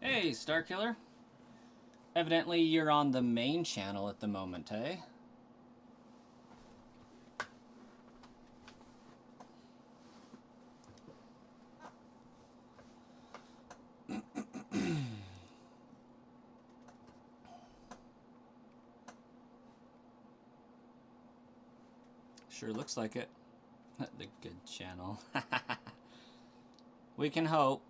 Hey, Starkiller. Evidently you're on the main channel at the moment, eh? Sure looks like it. The good channel. We can hope.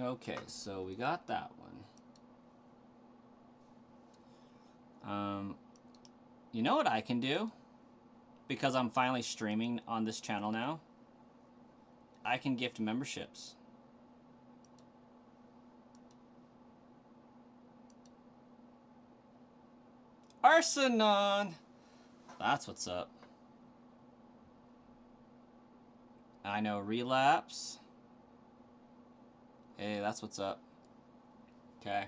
Okay, so we got that one. You know what I can do? Because I'm finally streaming on this channel now. I can gift memberships. Arsenon! That's what's up. I know Relapse. Hey, that's what's up. Okay.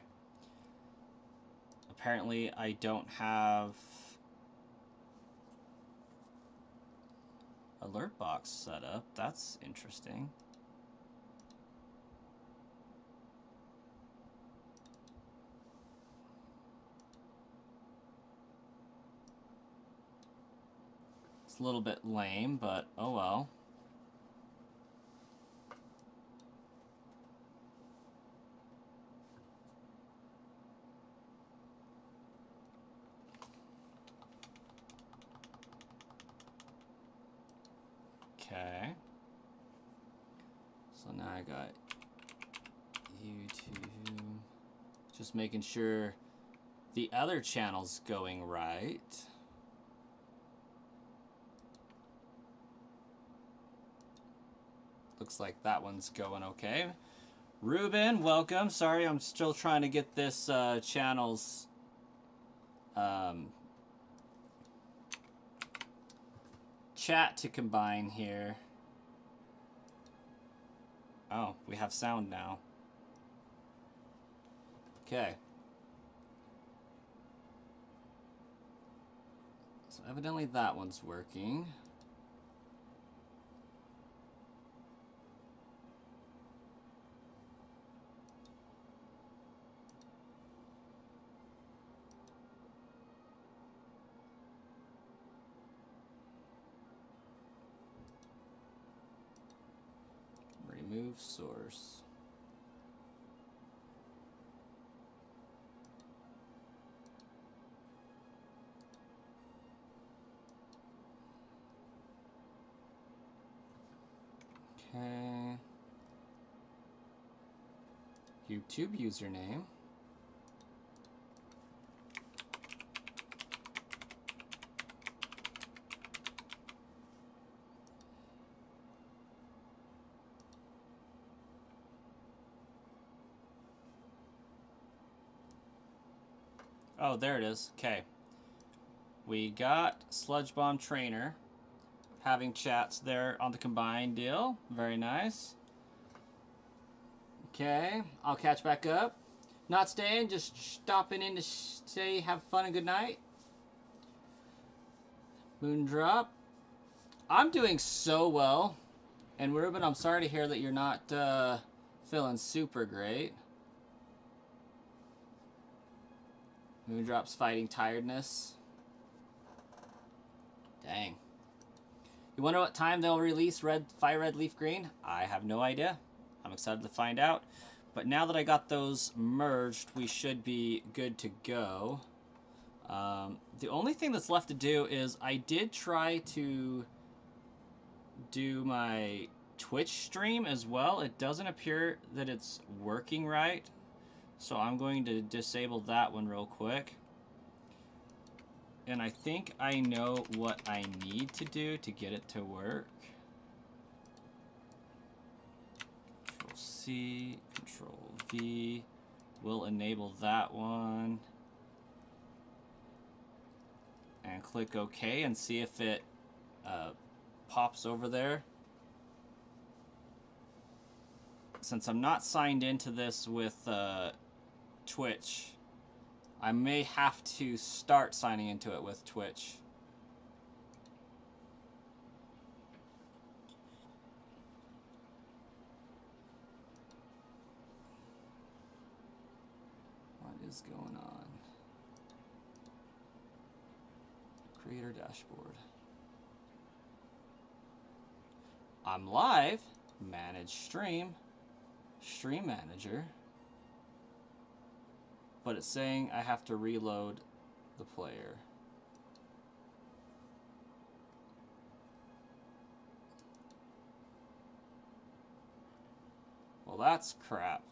Apparently, I don't have alert box set up. That's interesting. It's a little bit lame, but oh well. Okay. So now I got YouTube. Just making sure the other channel's going right. Looks like that one's going okay. Ruben, welcome. Sorry, I'm still trying to get this channel's chat to combine here. Oh, we have sound now. Okay. So evidently that one's working. Remove source. Okay. YouTube username. Oh, there it is. Okay. We got Sludge Bomb Trainer having chats there on the combined deal. Very nice. Okay, I'll catch back up. Not staying, just stopping in to say have fun and good night. Moondrop. I'm doing so well. And Ruben, I'm sorry to hear that you're not feeling super great. Moondrop's fighting tiredness. Dang. You wonder what time they'll release Fire Red Leaf Green? I have no idea. I'm excited to find out. But now that I got those merged, we should be good to go. The only thing that's left to do is I did try to do my Twitch stream as well. It doesn't appear that it's working right. So I'm going to disable that one real quick. And I think I know what I need to do to get it to work. Control C, Control V. We'll enable that one. And click OK and see if it pops over there. Since I'm not signed into this with Twitch, I may have to start signing into it with Twitch. What is going on? Creator dashboard. I'm live. Manage stream. Stream manager. But it's saying I have to reload the player. Well, that's crap.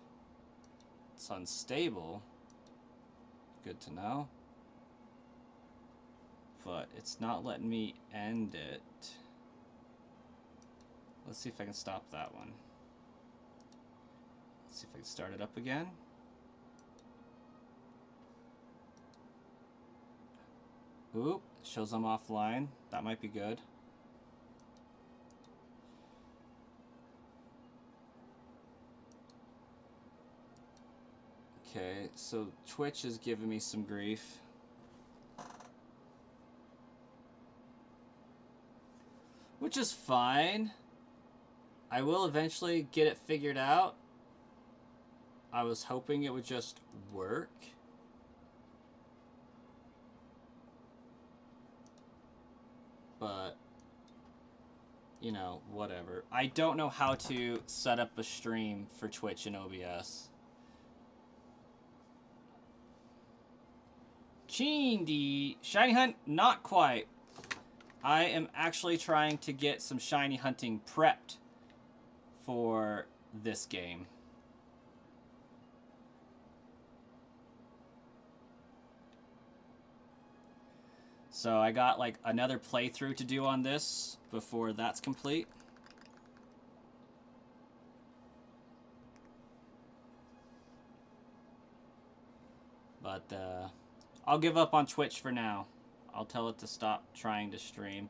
It's unstable. Good to know. But it's not letting me end it. Let's see if I can stop that one. Let's see if I can start it up again. Oop, it shows I'm offline. That might be good. Okay, so Twitch is giving me some grief. Which is fine. I will eventually get it figured out. I was hoping it would just work. But, you know, whatever. I don't know how to set up a stream for Twitch in OBS. Chindy, Shiny Hunt, not quite. I am actually trying to get some shiny hunting prepped for this game. So I got like another playthrough to do on this before that's complete. But I'll give up on Twitch for now. I'll tell it to stop trying to stream.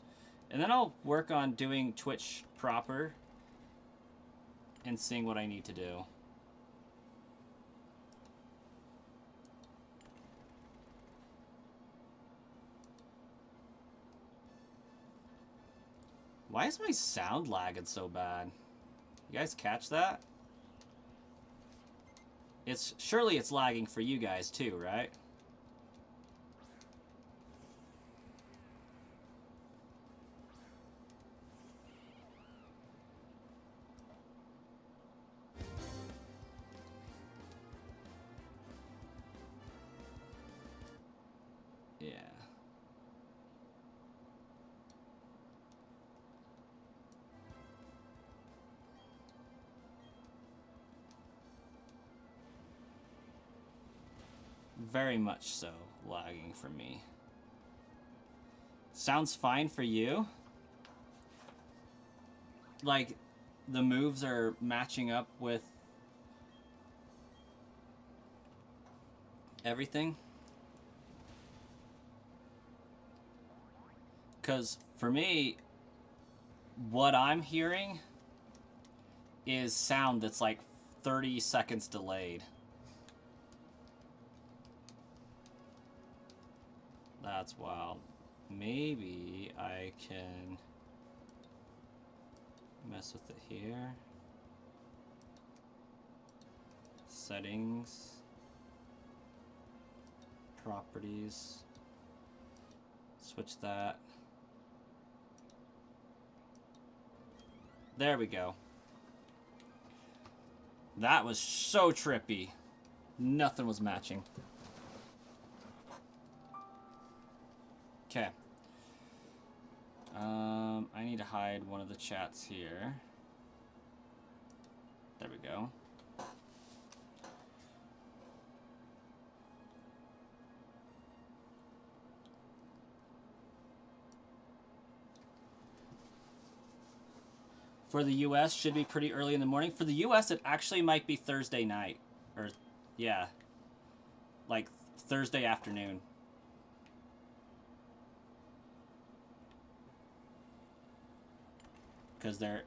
And then I'll work on doing Twitch proper and seeing what I need to do. Why is my sound lagging so bad? You guys catch that? Surely it's lagging for you guys too, right? Yeah. Very much so lagging for me. Sounds fine for you? Like, the moves are matching up with everything? Because for me, what I'm hearing is sound that's like 30 seconds delayed. That's wild. Maybe I can mess with it here. Settings. Properties. Switch that. There we go. That was so trippy. Nothing was matching. Okay. I need to hide one of the chats here. There we go. For the US, should be pretty early in the morning. For the US, it actually might be Thursday night. Or, yeah. Like, Thursday afternoon. because they're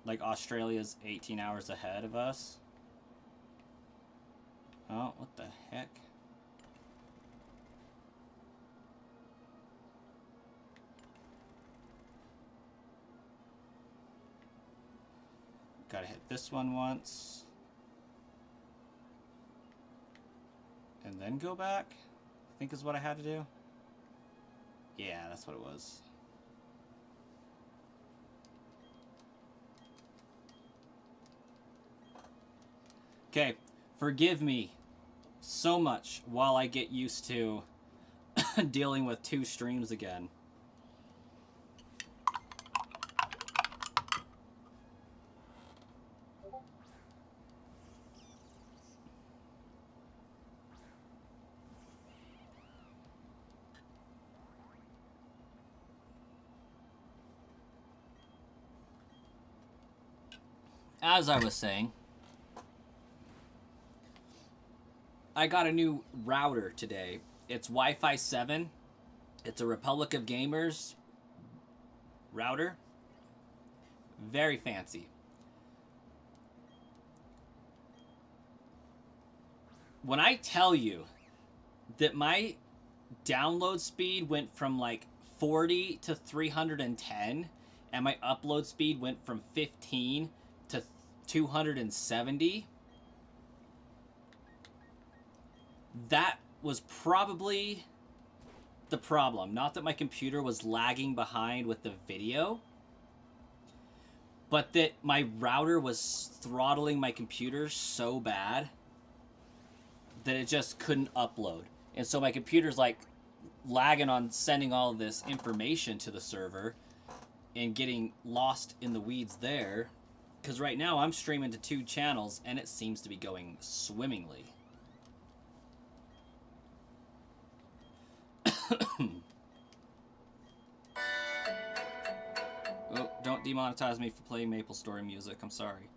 like Australia's 18 hours ahead of us. Oh, what the heck? Gotta hit this one once. And then go back, I think is what I had to do. Yeah, that's what it was. Okay, forgive me so much while I get used to dealing with 2 streams again. As I was saying, I got a new router today. It's Wi-Fi 7. It's a Republic of Gamers router. Very fancy. When I tell you that my download speed went from like 40 to 310 and my upload speed went from 15 to 270, that was probably the problem. Not that my computer was lagging behind with the video, but that my router was throttling my computer so bad that it just couldn't upload. And so my computer's like lagging on sending all of this information to the server and getting lost in the weeds there. Because right now I'm streaming to 2 channels and it seems to be going swimmingly. Oh, don't demonetize me for playing Maple Story music. I'm sorry.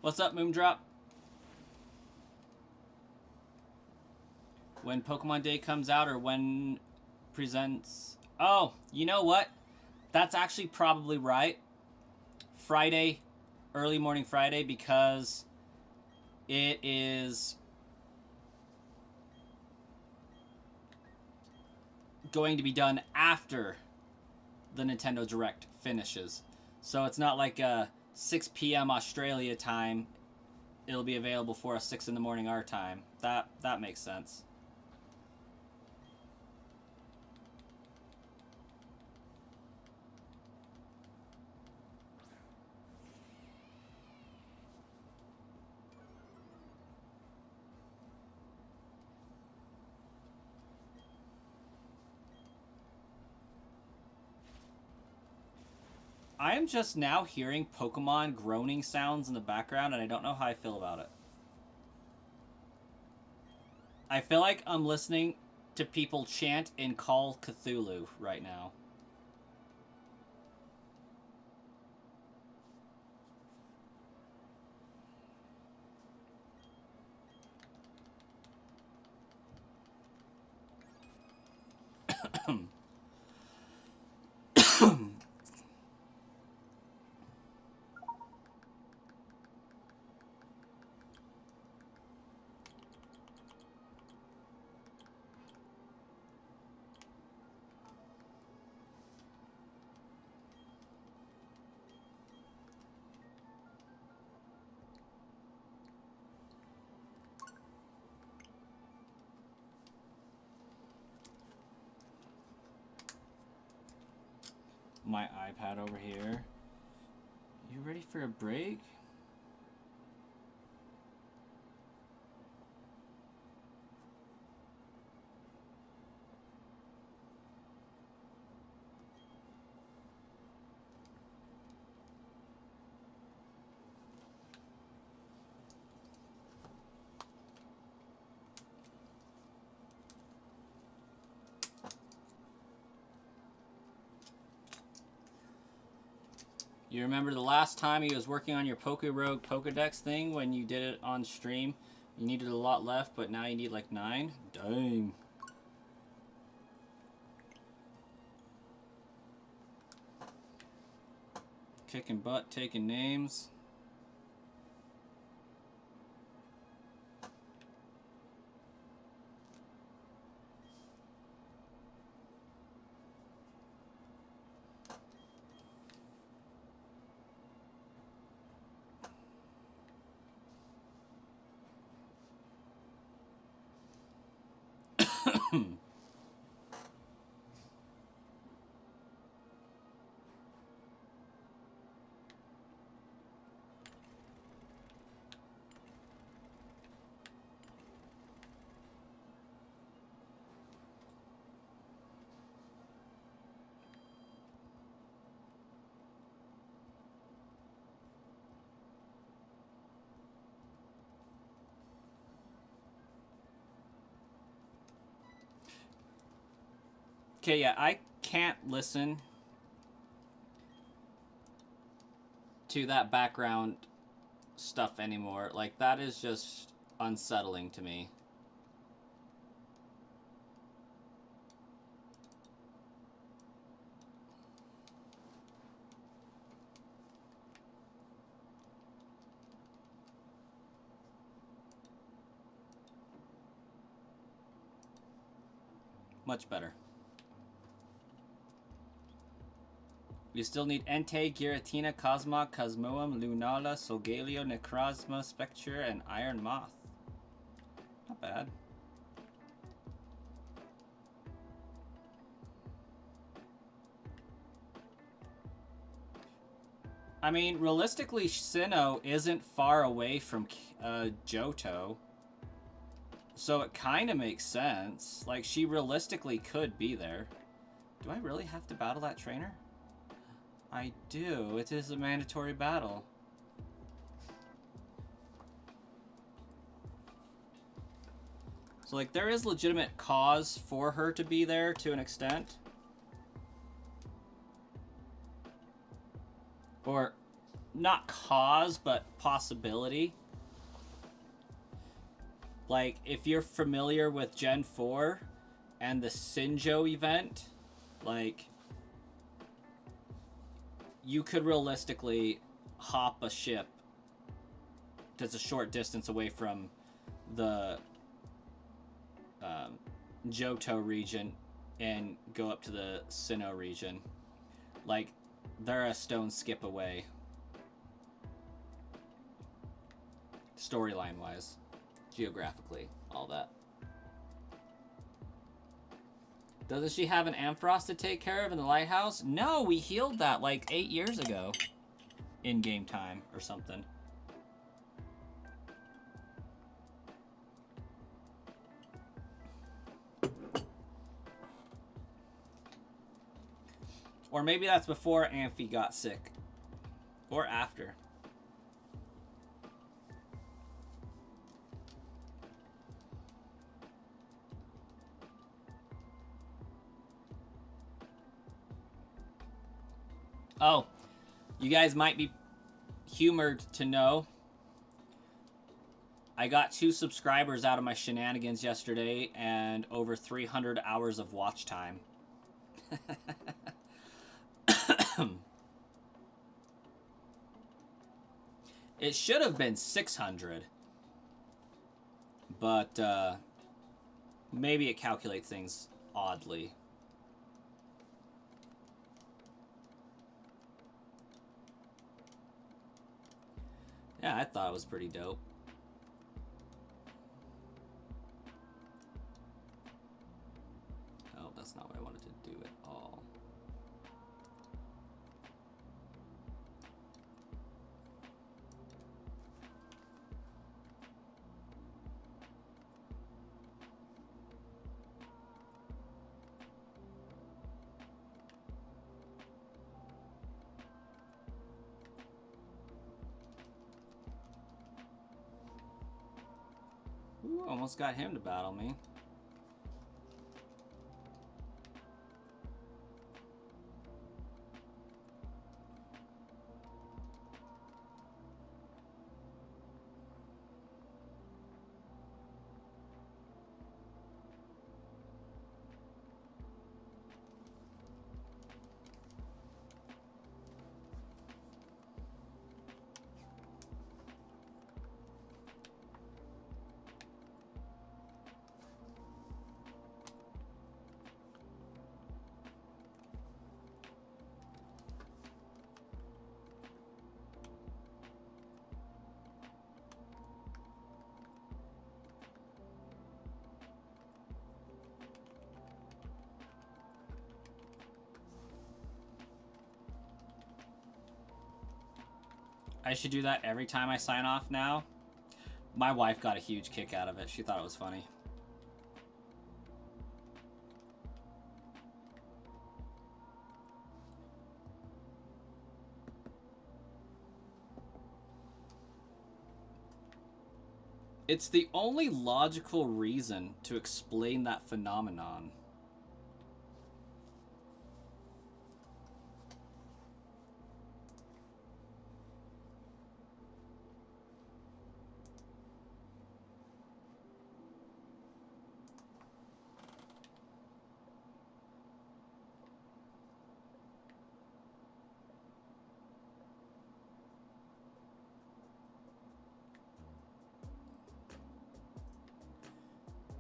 What's up, Moondrop? When Pokemon Day comes out or when presents... Oh, you know what? That's actually probably right. Friday, early morning Friday, because it is going to be done after the Nintendo Direct finishes. So it's not like a 6 p.m. Australia time. It'll be available for us 6 in the morning our time. That makes sense. I am just now hearing Pokemon groaning sounds in the background, and I don't know how I feel about it. I feel like I'm listening to people chant and call Cthulhu right now. My iPad over here. You ready for a break? You remember the last time he was working on your Rogue Pokedex thing when you did it on stream? You needed a lot left, but now you need like 9? Dang. Kicking butt, taking names. Okay, yeah, I can't listen to that background stuff anymore. Like, that is just unsettling to me. Much better. You still need Entei, Giratina, Cosmog, Cosmoem, Lunala, Solgaleo, Necrozma, Spectre, and Iron Moth. Not bad. I mean, realistically, Sinnoh isn't far away from Johto. So it kind of makes sense. Like, she realistically could be there. Do I really have to battle that trainer? I do. It is a mandatory battle. So, like, there is legitimate cause for her to be there to an extent. Or, not cause, but possibility. Like, if you're familiar with Gen 4 and the Sinjo event, like, you could realistically hop a ship that's a short distance away from the Johto region and go up to the Sinnoh region. Like, they're a stone skip away. Storyline-wise. Geographically. All that. Doesn't she have an Ampharos to take care of in the lighthouse? No, we healed that like 8 years ago. In game time or something. Or maybe that's before Amphi got sick. Or after. Oh, you guys might be humored to know I got 2 subscribers out of my shenanigans yesterday and over 300 hours of watch time. It should have been 600. But maybe it calculates things oddly. Yeah, I thought it was pretty dope. Oh, that's not what I wanted to do at all. Ooh, almost got him to battle me. I should do that every time I sign off now. My wife got a huge kick out of it. She thought it was funny. It's the only logical reason to explain that phenomenon.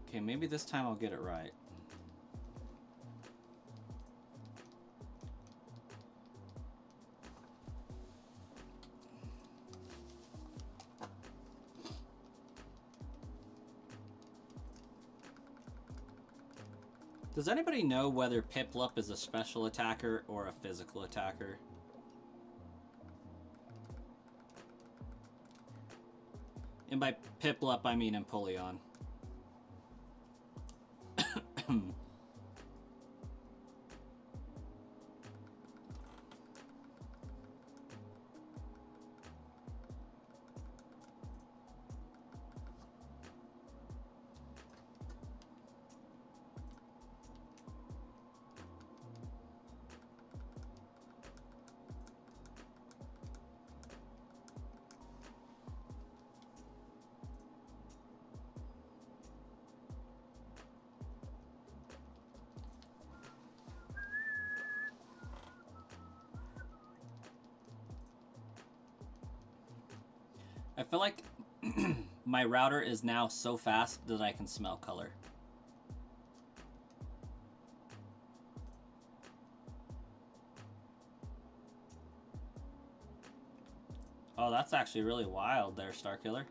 Okay, maybe this time I'll get it right. Does anybody know whether Piplup is a special attacker or a physical attacker? And by Piplup, I mean Empoleon. I feel like my router is now so fast that I can smell color. Oh, that's actually really wild there, Starkiller.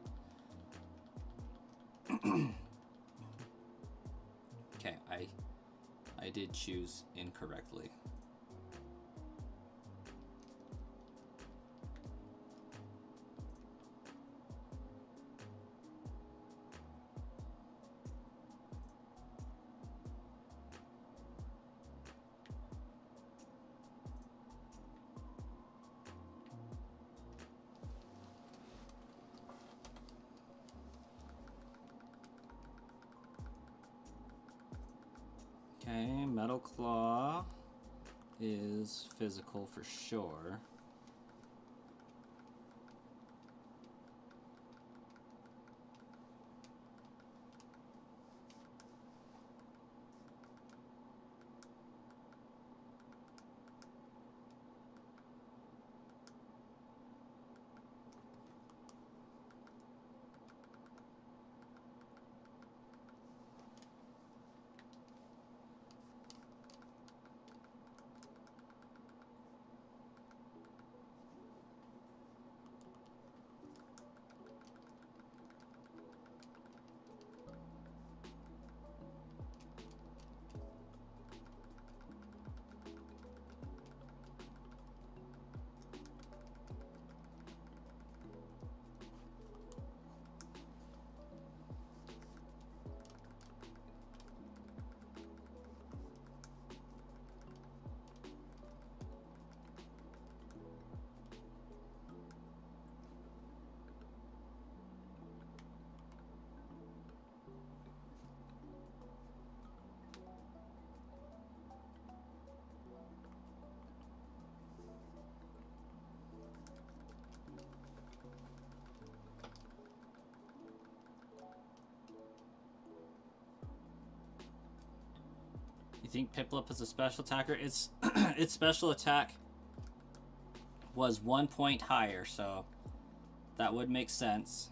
Okay, I did choose incorrectly. Okay, Metal Claw is physical for sure. You think Piplup is a special attacker? Its its special attack was 1 point higher, so that would make sense.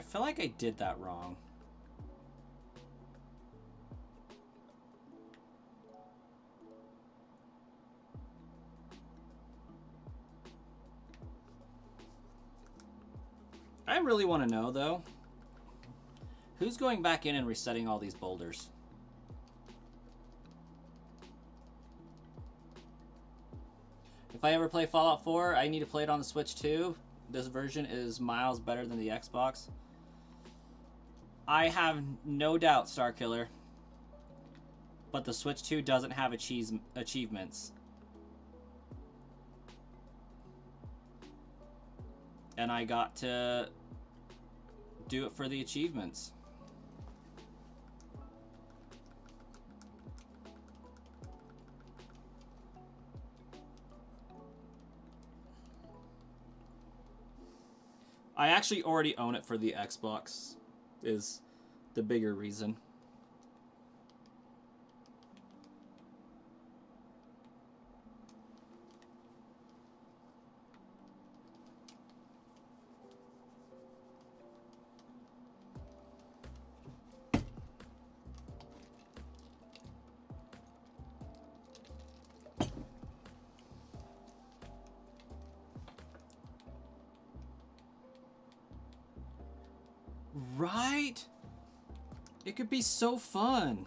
I feel like I did that wrong. I really want to know, though, who's going back in and resetting all these boulders? If I ever play Fallout 4, I need to play it on the Switch too. This version is miles better than the Xbox. I have no doubt, Starkiller, but the Switch 2 doesn't have achievements. And I got to do it for the achievements. I actually already own it for the Xbox, is the bigger reason. Right? It could be so fun.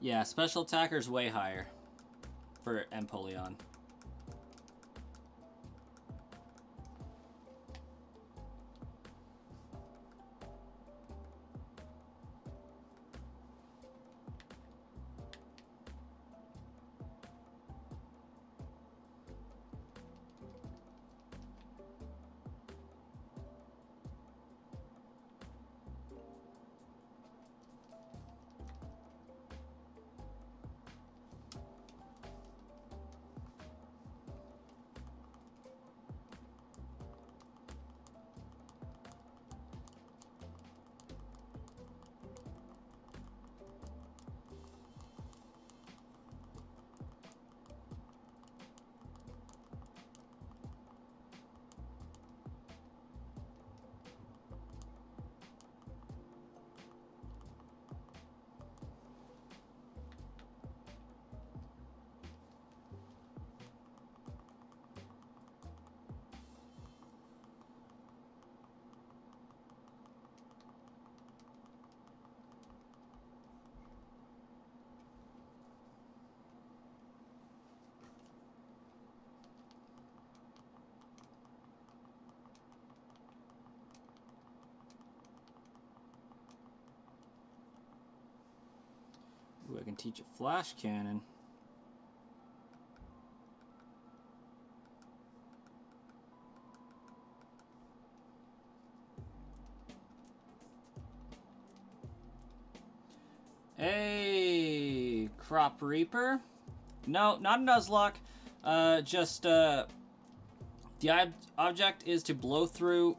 Yeah, special attacker's way higher for Empoleon. Ooh, I can teach it Flash Cannon. Hey, Crop Reaper. No, not a Nuzlocke. The object is to blow through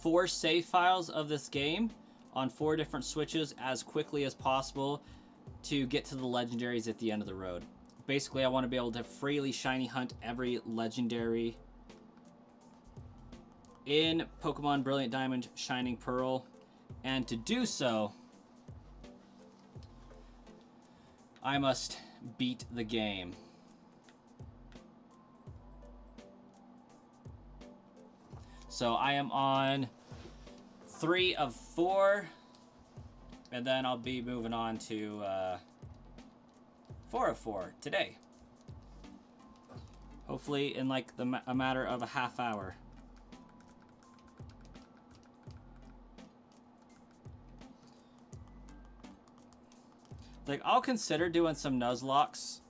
4 save files of this game on 4 different switches as quickly as possible to get to the legendaries at the end of the road. Basically, I want to be able to freely shiny hunt every legendary in Pokemon Brilliant Diamond, Shining Pearl, and to do so, I must beat the game. So I am on 3 of 4 And then I'll be moving on to 404 today. Hopefully in like a matter of a half hour. Like, I'll consider doing some Nuzlocks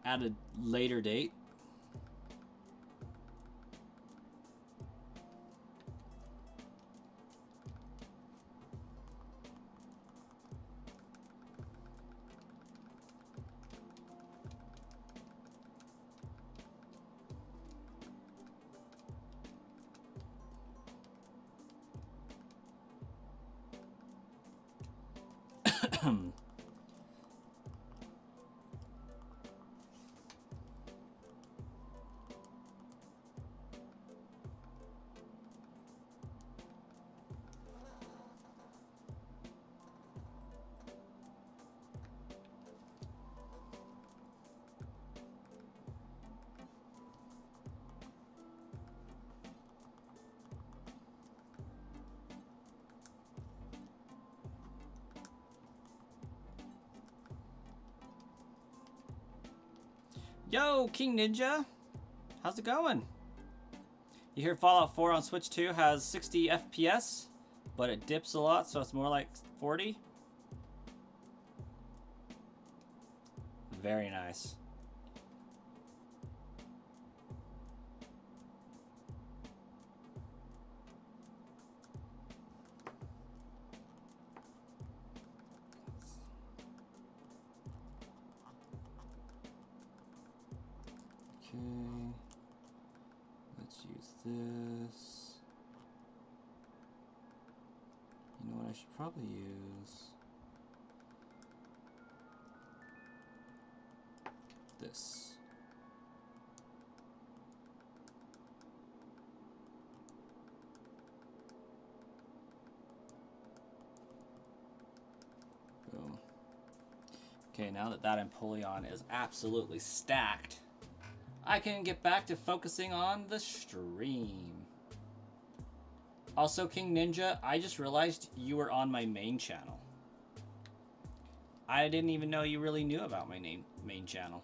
at a later date. Yo, King Ninja! How's it going? You hear Fallout 4 on Switch 2 has 60 FPS, but it dips a lot, so it's more like 40? Very nice. Okay, let's use this. You know what I should probably use? This. Boom. Okay, now that that Empoleon is absolutely stacked, I can get back to focusing on the stream. Also, King Ninja, I just realized you were on my main channel. I didn't even know you really knew about my main channel.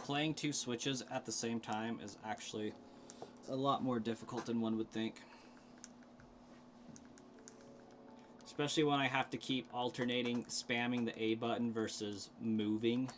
Playing two Switches at the same time is actually a lot more difficult than one would think. Especially when I have to keep alternating spamming the A button versus moving.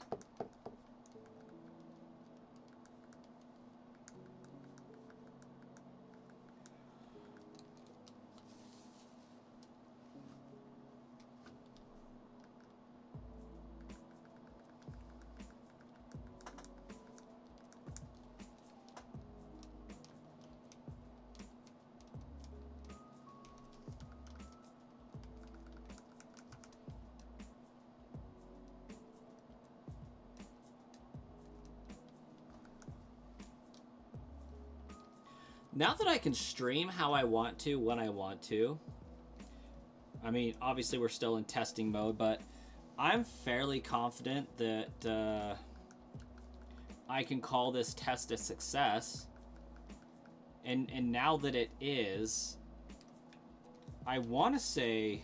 Now that I can stream how I want to, when I want to, I mean, obviously we're still in testing mode, but I'm fairly confident that I can call this test a success. And now that it is, I want to say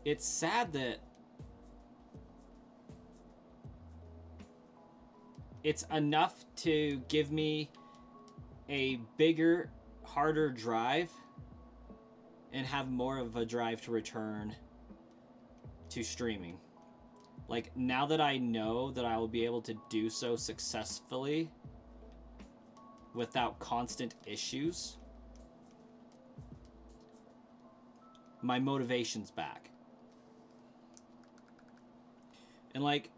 it's sad that it's enough to give me a bigger, harder drive and have more of a drive to return to streaming. Like, now that I know that I will be able to do so successfully without constant issues, my motivation's back. And, like,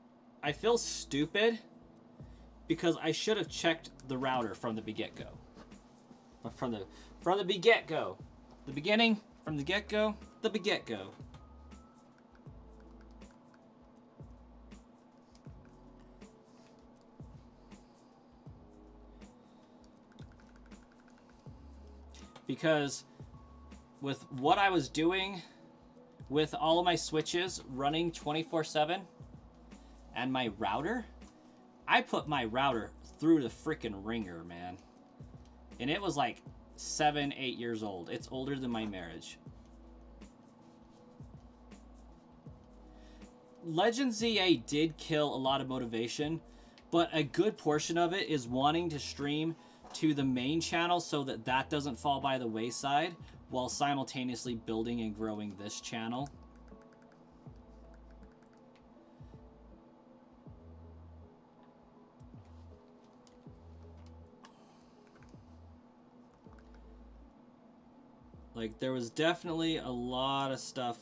I feel stupid because I should have checked the router from the get-go. From the get-go. The beginning, from the get-go, the get-go. Because with what I was doing with all of my switches running 24/7 and my router, I put my router through the freaking ringer, man. And it was like 7, 8 years old. It's older than my marriage. Legend ZA did kill a lot of motivation, but a good portion of it is wanting to stream to the main channel so that that doesn't fall by the wayside while simultaneously building and growing this channel. Like, there was definitely a lot of stuff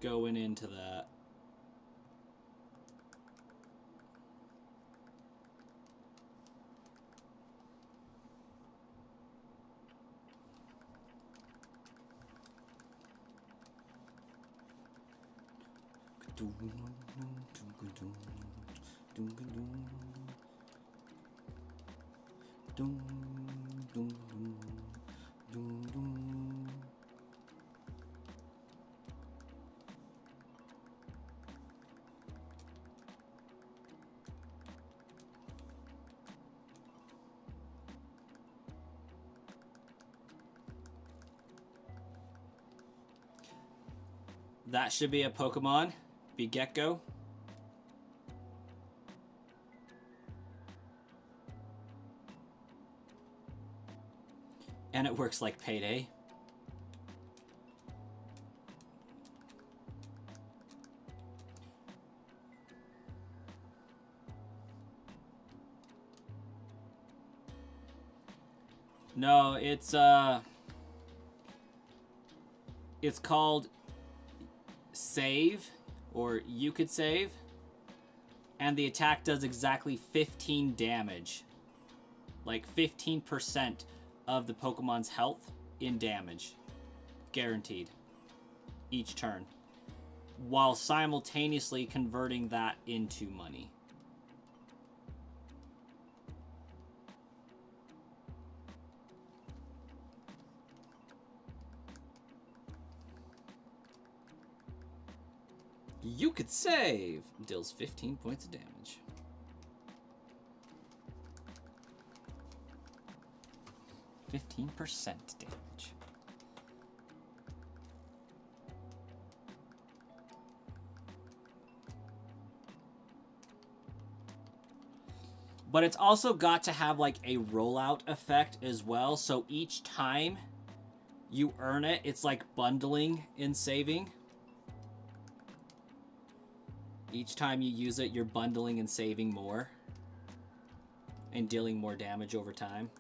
going into that. That should be a Pokemon. Be Gecko. And it works like Payday. No, it's called Save, or you could save, and the attack does exactly 15 damage. Like 15% of the Pokemon's health in damage. Guaranteed. Each turn. While simultaneously converting that into money. You could save! Deals 15 points of damage. %, damage. But it's also got to have like a rollout effect as well. So each time you earn it, it's like bundling and saving. Each time you use it, you're bundling and saving more. And dealing more damage over time.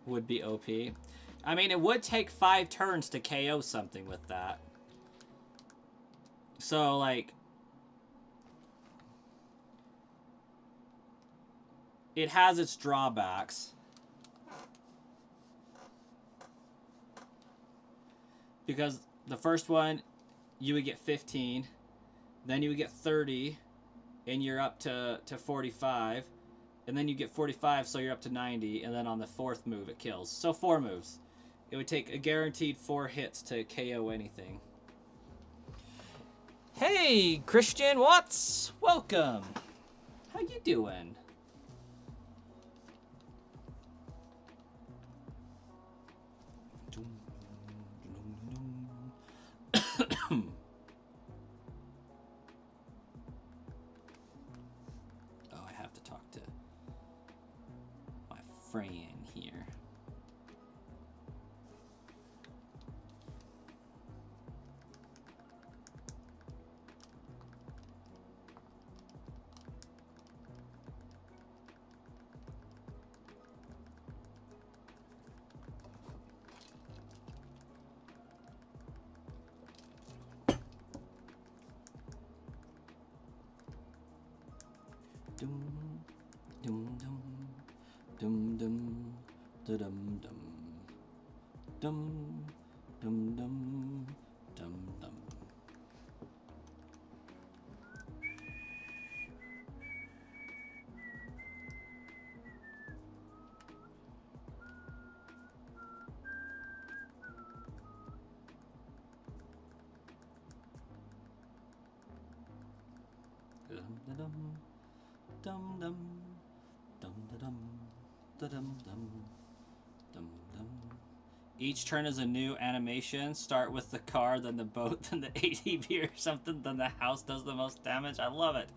Would be OP. I mean, it would take 5 turns to KO something with that. So, like, it has its drawbacks. Because the first one, you would get 15, then you would get 30, and you're up to 45, and then you get 45, so you're up to 90, and then on the fourth move it kills. So 4 moves. It would take a guaranteed 4 hits to KO anything. Hey, Christian Watts! Welcome! How you doing? Here. Dum dum dum dum dum. Dum dum dum dum dum dum dum. Dum dum dum dum dum dum dum dum. Each turn is a new animation. Start with the car, then the boat, then the ATV or something, then the house does the most damage. I love it.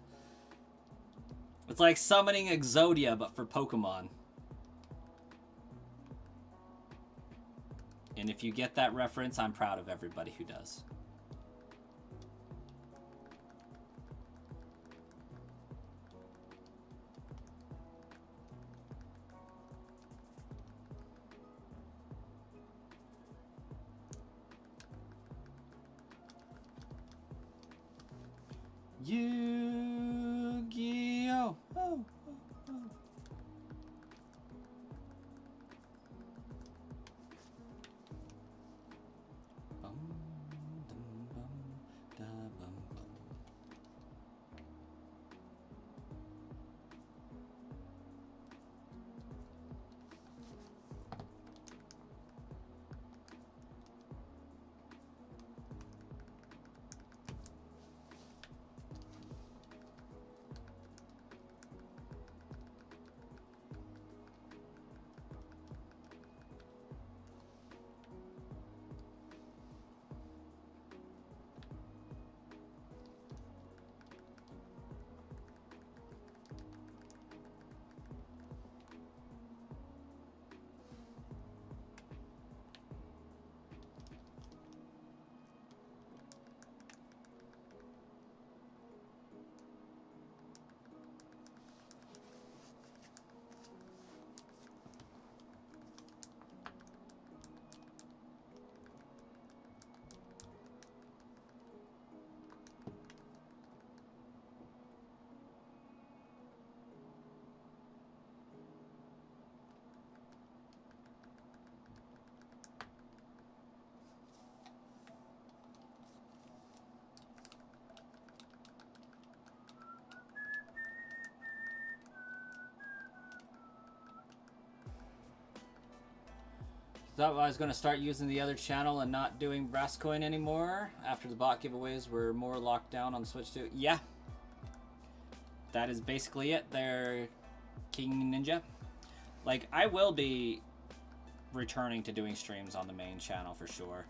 It's like summoning Exodia, but for Pokemon. And if you get that reference, I'm proud of everybody who does. Yu-Gi-Oh! Oh, oh, oh. Bum, dum, bum, da, bum, bum. Thought I was going to start using the other channel and not doing Brascoin anymore after the bot giveaways were more locked down on Switch 2. Yeah. That is basically it there, King Ninja. Like, I will be returning to doing streams on the main channel for sure.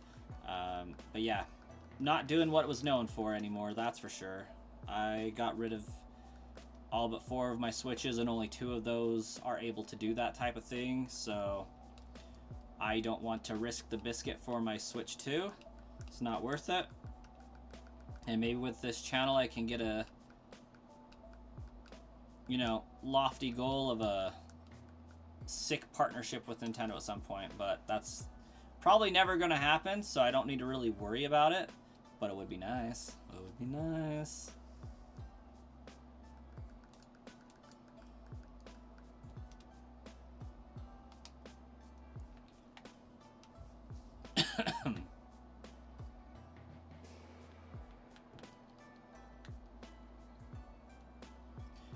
But yeah, not doing what it was known for anymore, that's for sure. I got rid of all but 4 of my Switches, and only 2 of those are able to do that type of thing, so I don't want to risk the biscuit for my Switch 2. It's not worth it. And maybe with this channel I can get a, you know, lofty goal of a sick partnership with Nintendo at some point, but that's probably never going to happen, so I don't need to really worry about it. But it would be nice. It would Be nice.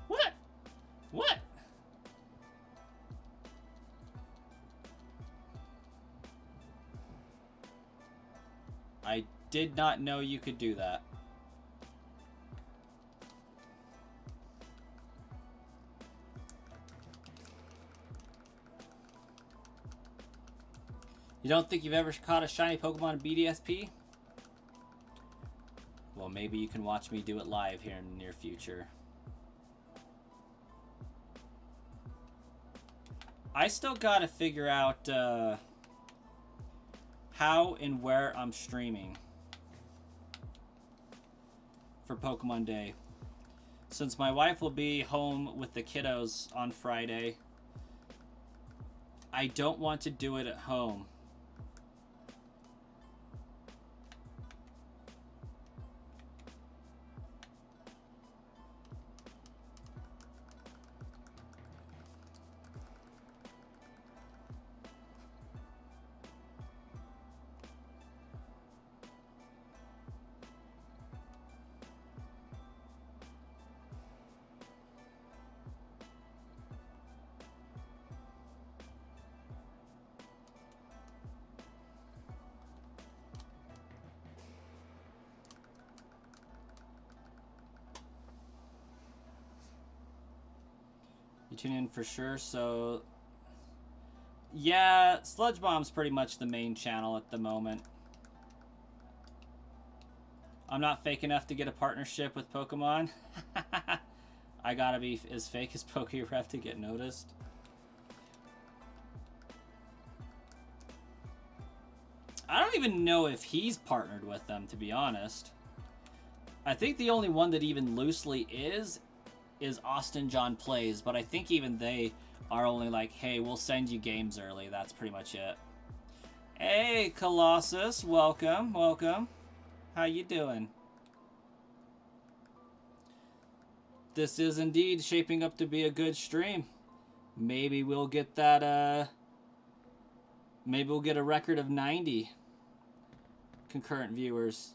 What? What? I did not know you could do that. You don't think you've ever caught a shiny Pokemon BDSP? Well, maybe you can watch me do it live here in the near future. I still gotta figure out how and where I'm streaming for Pokemon Day. Since my wife will be home with the kiddos on Friday, I don't want to do it at home. You tune in for sure, so... Yeah, Sludge Bomb's pretty much the main channel at the moment. I'm not fake enough to get a partnership with Pokemon. I gotta be as fake as PokeRef to get noticed. I don't even know if he's partnered with them, to be honest. I think the only one that even loosely is Austin John Plays, but I think even they are only like, hey, we'll send you games early. That's pretty much it. Hey, Colossus, welcome, welcome. How you doing? This is indeed shaping up to be a good stream. Maybe we'll get that, maybe we'll get a record of 90 concurrent viewers.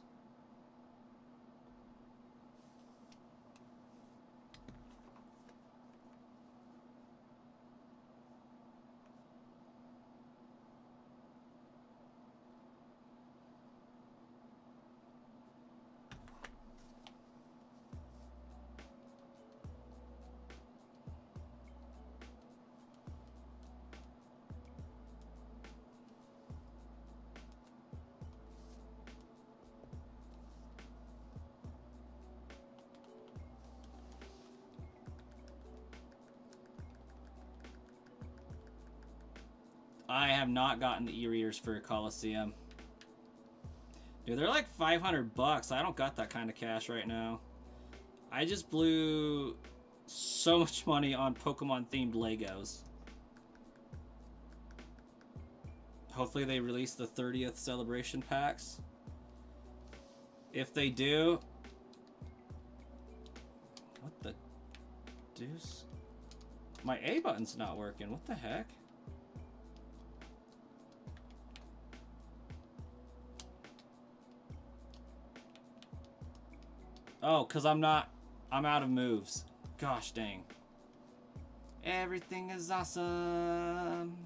I have not gotten the e-readers for Colosseum. Dude, they're like 500 bucks. I don't got that kind of cash right now. I just blew so much money on Pokemon-themed Legos. Hopefully they release the 30th celebration packs. If they do... What the deuce? My A button's not working. What the heck? Oh, because I'm out of moves. Gosh dang. Everything is awesome.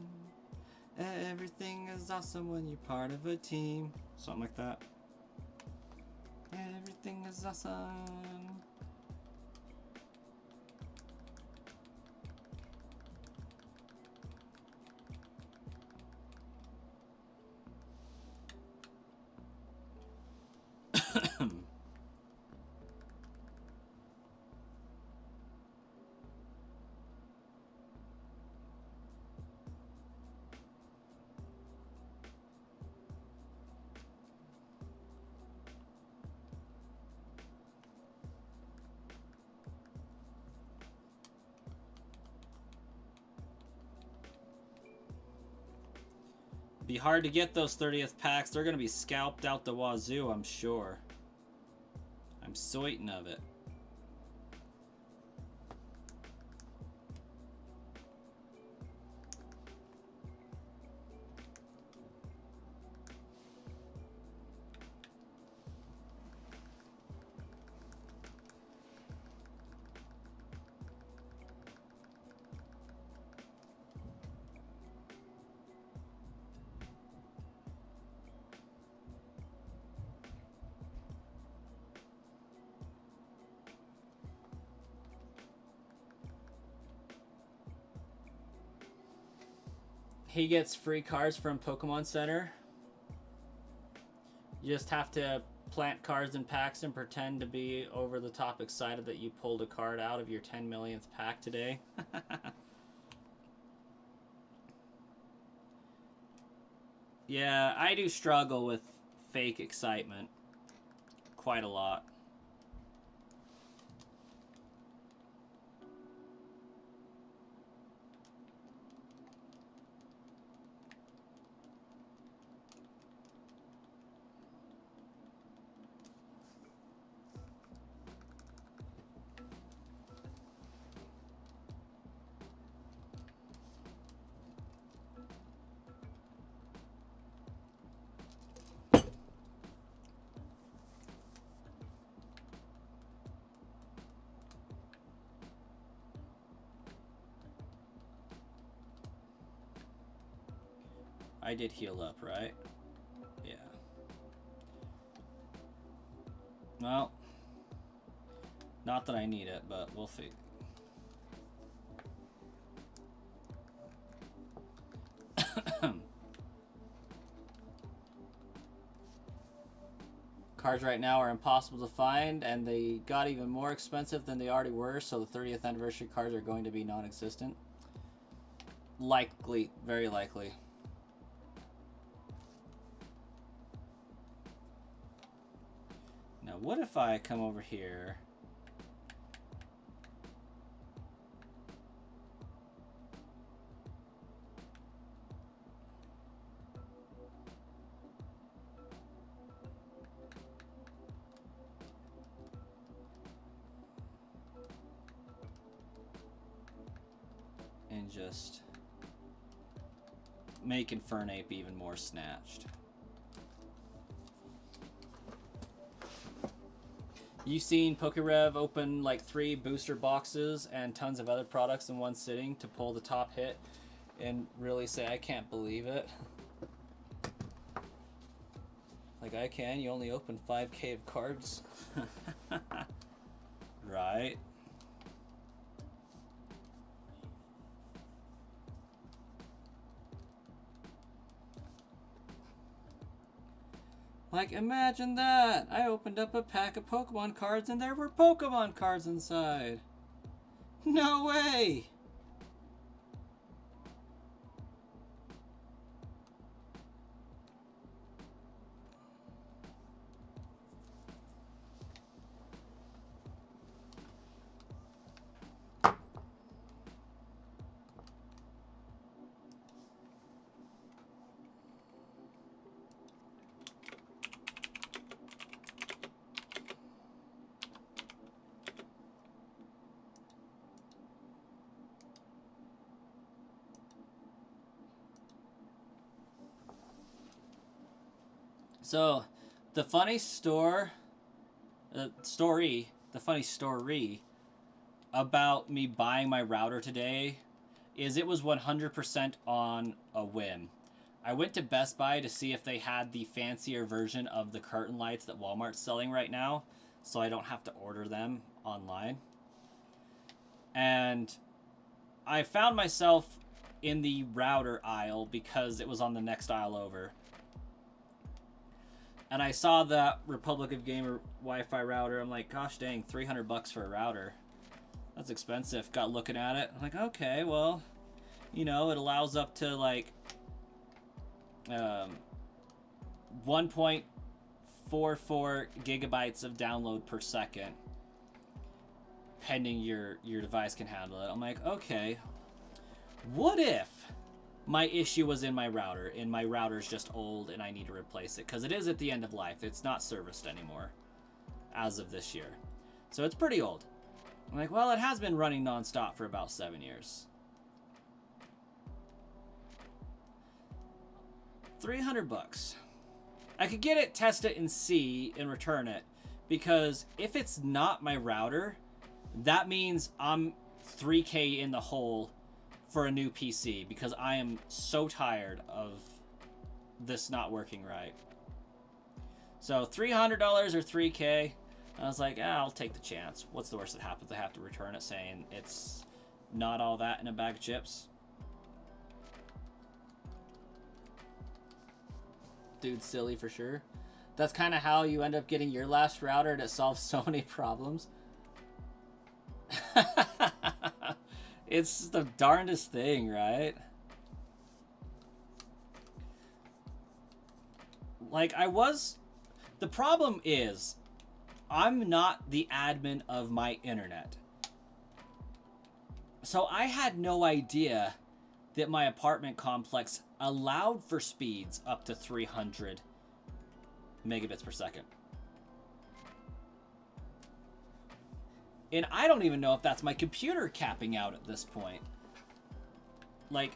Everything is awesome when you're part of a team. Something like that. Everything is awesome. Be hard to get those 30th packs. They're going to be scalped out the wazoo, I'm sure. I'm certain of it. He gets free cards from Pokemon Center. You just have to plant cards in packs and pretend to be over the top excited that you pulled a card out of your 10 millionth pack today. Yeah, I do struggle with fake excitement quite a lot. I did heal up, right? Yeah. Well, not that I need it, but we'll figure. Cards right now are impossible to find, and they got even more expensive than they already were, so the 30th anniversary cards are going to be non-existent. Likely, very likely. Now, what if I come over here? And just make Infernape even more snatched. You've seen PokeRev open like 3 booster boxes and tons of other products in one sitting to pull the top hit and really say, I can't believe it. Like I can, you only open 5K of cards. Right? Like, imagine that! I opened up a pack of Pokemon cards and there were Pokemon cards inside! No way! So, the funny story about me buying my router today is it was 100% on a whim. I went to Best Buy to see if they had the fancier version of the curtain lights that Walmart's selling right now, so I don't have to order them online. And I found myself in the router aisle because it was on the next aisle over. And I saw the Republic of Gamer Wi-Fi router. I'm like, gosh dang, $300 for a router. That's expensive. Got looking at it. I'm like, okay, well, you know, it allows up to like 1.44 gigabytes of download per second, pending your device can handle it. I'm like, okay, what if my issue was in my router, and my router's just old and I need to replace it, because it is at the end of life. It's not serviced anymore. as of this year. So it's pretty old. I'm like, well, it has been running nonstop for about 7 years. 300 bucks. I could get it, test it, and see, and return it. Because if it's not my router, that means I'm $3K in the hole for a new PC. Because I am so tired of this not working right. So $300 or $3K. I was like, I'll take the chance. What's the worst that happens? I have to return it saying it's not all that in a bag of chips. Dude, silly for sure. That's kind of how you end up getting your last router that solves so many problems. It's the darndest thing, right? Like, the problem is, I'm not the admin of my internet. So I had no idea that my apartment complex allowed for speeds up to 300 megabits per second. And I don't even know if that's my computer capping out at this point. Like,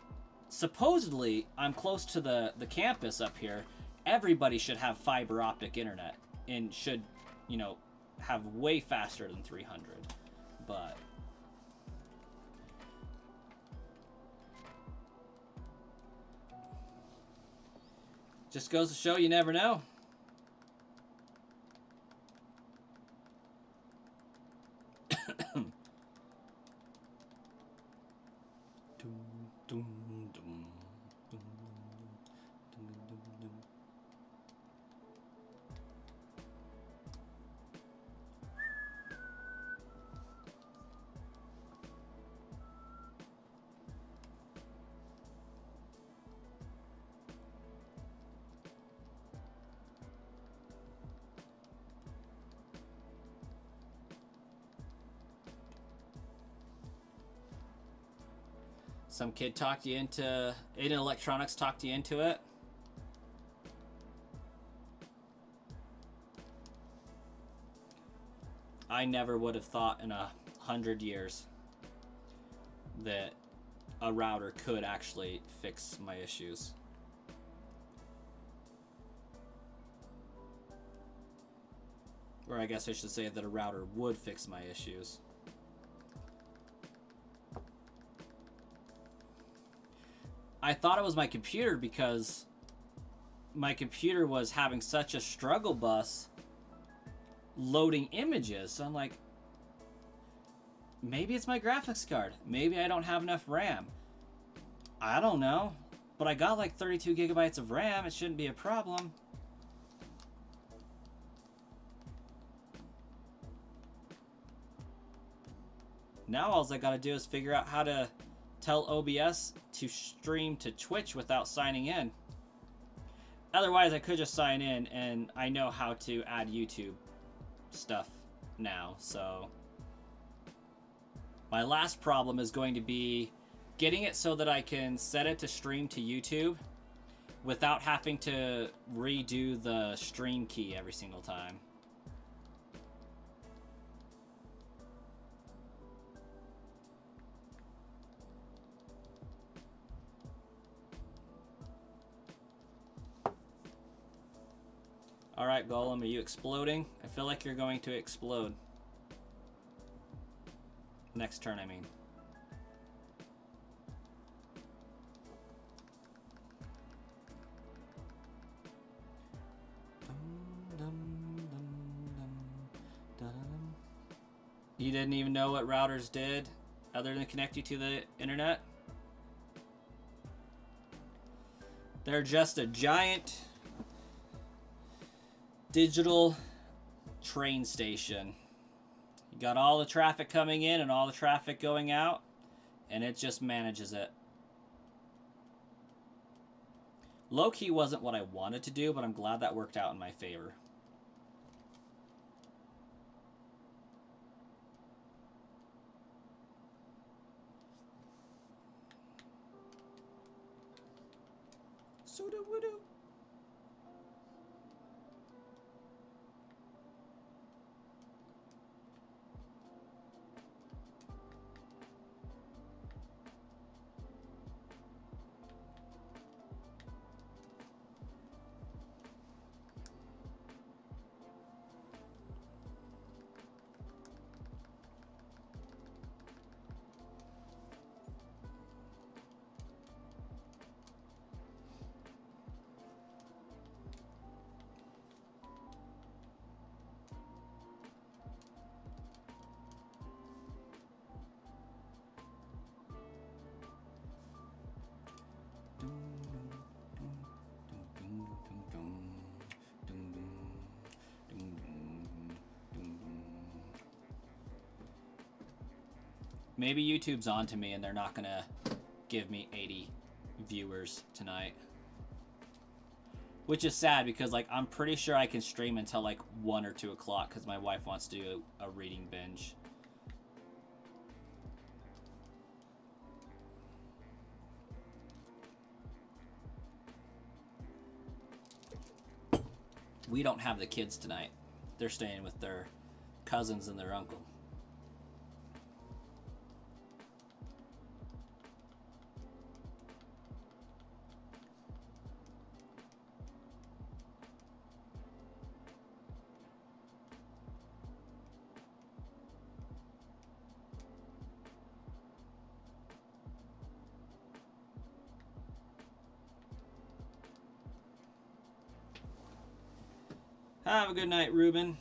supposedly, I'm close to the campus up here. Everybody should have fiber optic internet and should, you know, have way faster than 300. But just goes to show you never know. Some kid talked you into it, electronics talked you into it. I never would have thought in 100 years that a router could actually fix my issues. Or I guess I should say that a router would fix my issues. I thought it was my computer because my computer was having such a struggle bus loading images. So I'm like, maybe it's my graphics card. Maybe I don't have enough RAM. I don't know. But I got like 32 gigabytes of RAM. It shouldn't be a problem. Now all I gotta do is figure out how to tell OBS to stream to Twitch without signing in. Otherwise, I could just sign in, and I know how to add YouTube stuff now, so my last problem is going to be getting it so that I can set it to stream to YouTube without having to redo the stream key every single time. Alright, Golem, are you exploding? I feel like you're going to explode. Next turn, I mean. You didn't even know what routers did other than connect you to the internet? They're just a giant digital train station. You got all the traffic coming in and all the traffic going out, and it just manages it. Low-key wasn't what I wanted to do, but I'm glad that worked out in my favor. Maybe YouTube's on to me and they're not gonna give me 80 viewers tonight. Which is sad because, like, I'm pretty sure I can stream until, like, 1 or 2 o'clock because my wife wants to do a reading binge. We don't have the kids tonight. They're staying with their cousins and their uncle. Have a good night, Ruben.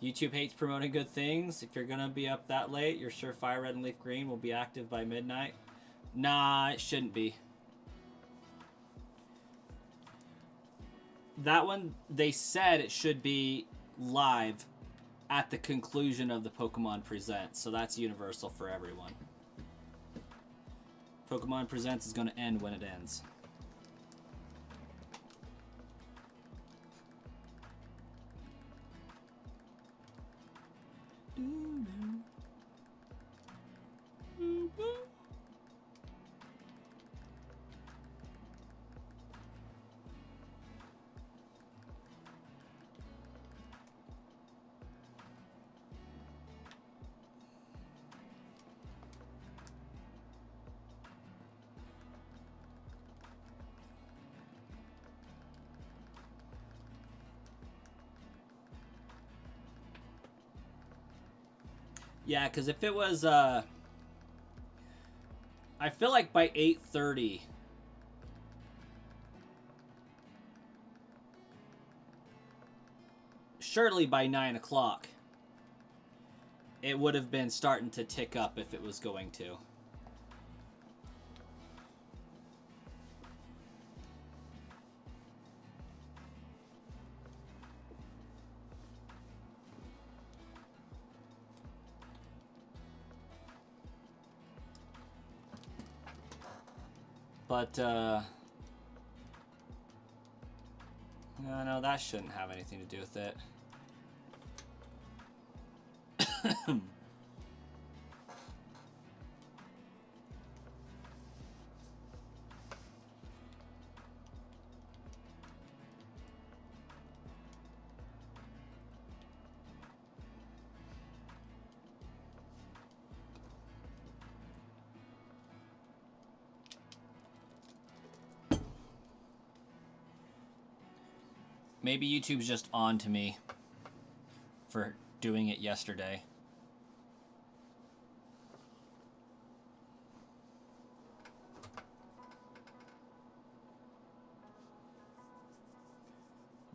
YouTube hates promoting good things. If you're gonna be up that late, you're sure Fire Red and Leaf Green will be active by midnight? Nah, it shouldn't be. That one, they said it should be live at the conclusion of the Pokemon Presents, so that's universal for everyone. Pokemon Presents is gonna end when it ends. Yeah, because if it was, I feel like by 8:30, surely by 9 o'clock, it would have been starting to tick up if it was going to. But, no, that shouldn't have anything to do with it. Maybe YouTube's just on to me for doing it yesterday.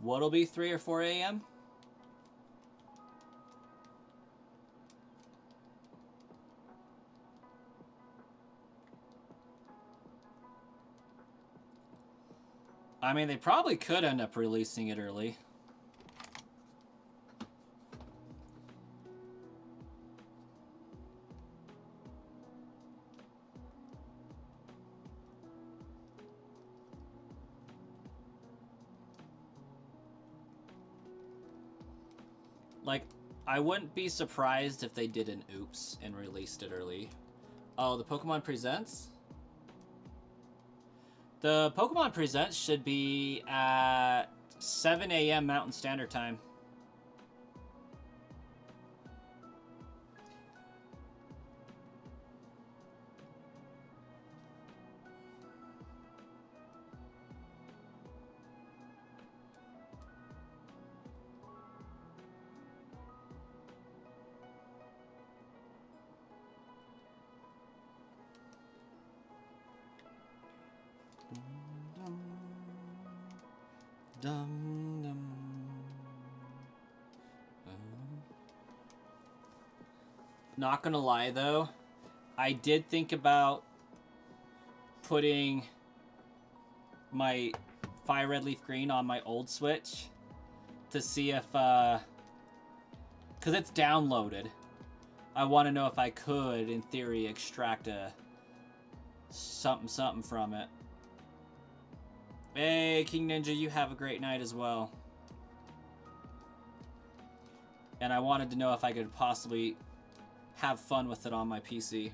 What'll be 3 or 4 a.m.? I mean, they probably could end up releasing it early. Like, I wouldn't be surprised if they did an oops and released it early. Oh, the Pokemon Presents? The Pokemon Presents should be at 7 a.m. Mountain Standard Time. Dum, dum. Not gonna lie though, I did think about putting my Fire Red Leaf Green on my old Switch to see if, because it's downloaded. I want to know if I could, in theory, extract a something from it. Hey, King Ninja, you have a great night as well. And I wanted to know if I could possibly have fun with it on my PC.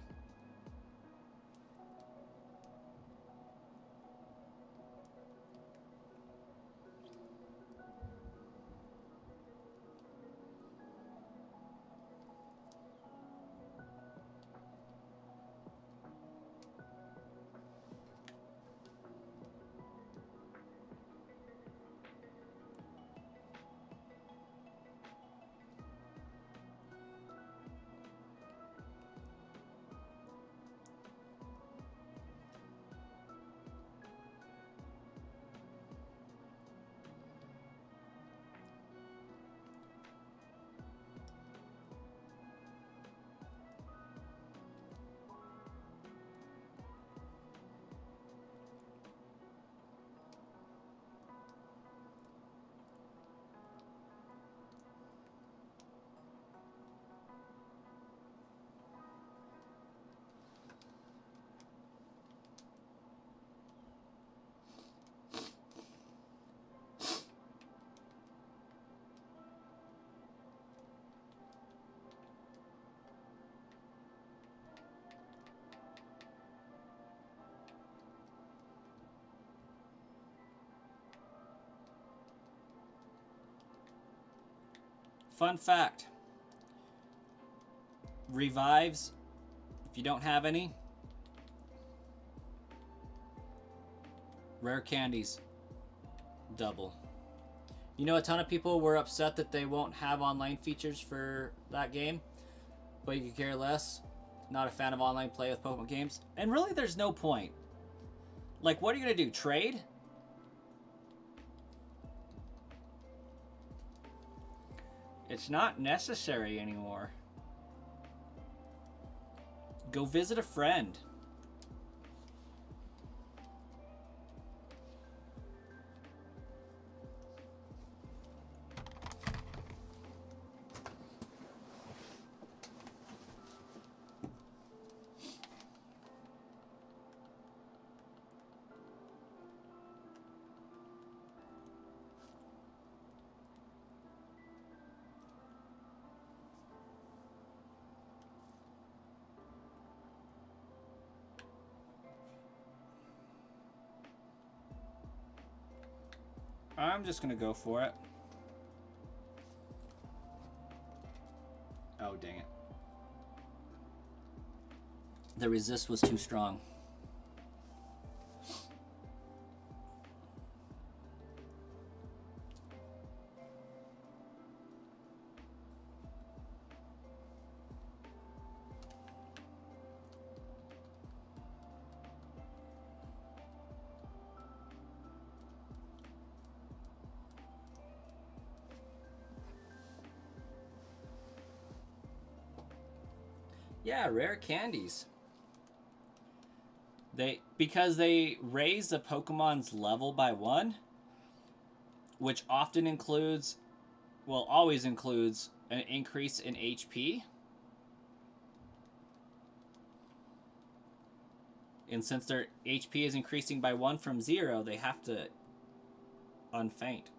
Fun fact. Revives, if you don't have any, rare candies, double. You know, a ton of people were upset that they won't have online features for that game, but you could care less. Not a fan of online play with Pokemon games. And really, there's no point. Like, what are you going to do? Trade? It's not necessary anymore. Go visit a friend. I'm just gonna go for it. Oh, dang it. The resist was too strong. Yeah, rare candies. Because they raise the Pokemon's level by 1, which often includes, well, always includes an increase in HP. And since their HP is increasing by 1 from 0, they have to unfaint.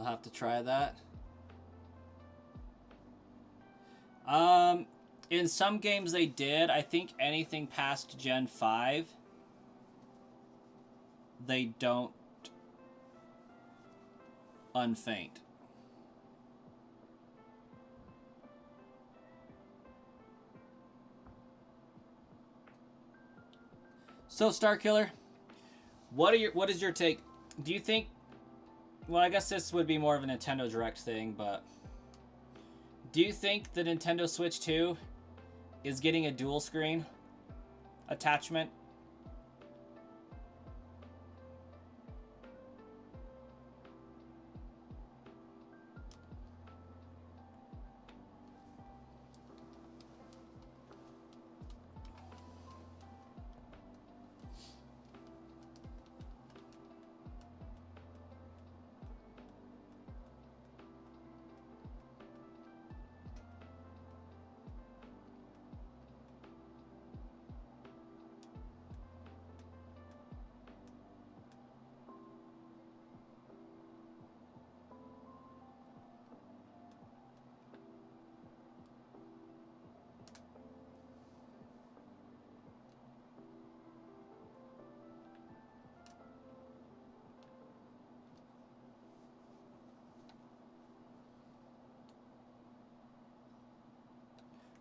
I'll have to try that. In some games they did. I think anything past Gen 5, they don't unfaint. So, Starkiller, what is your take? Do you think... Well, I guess this would be more of a Nintendo Direct thing, but... Do you think the Nintendo Switch 2 is getting a dual screen attachment?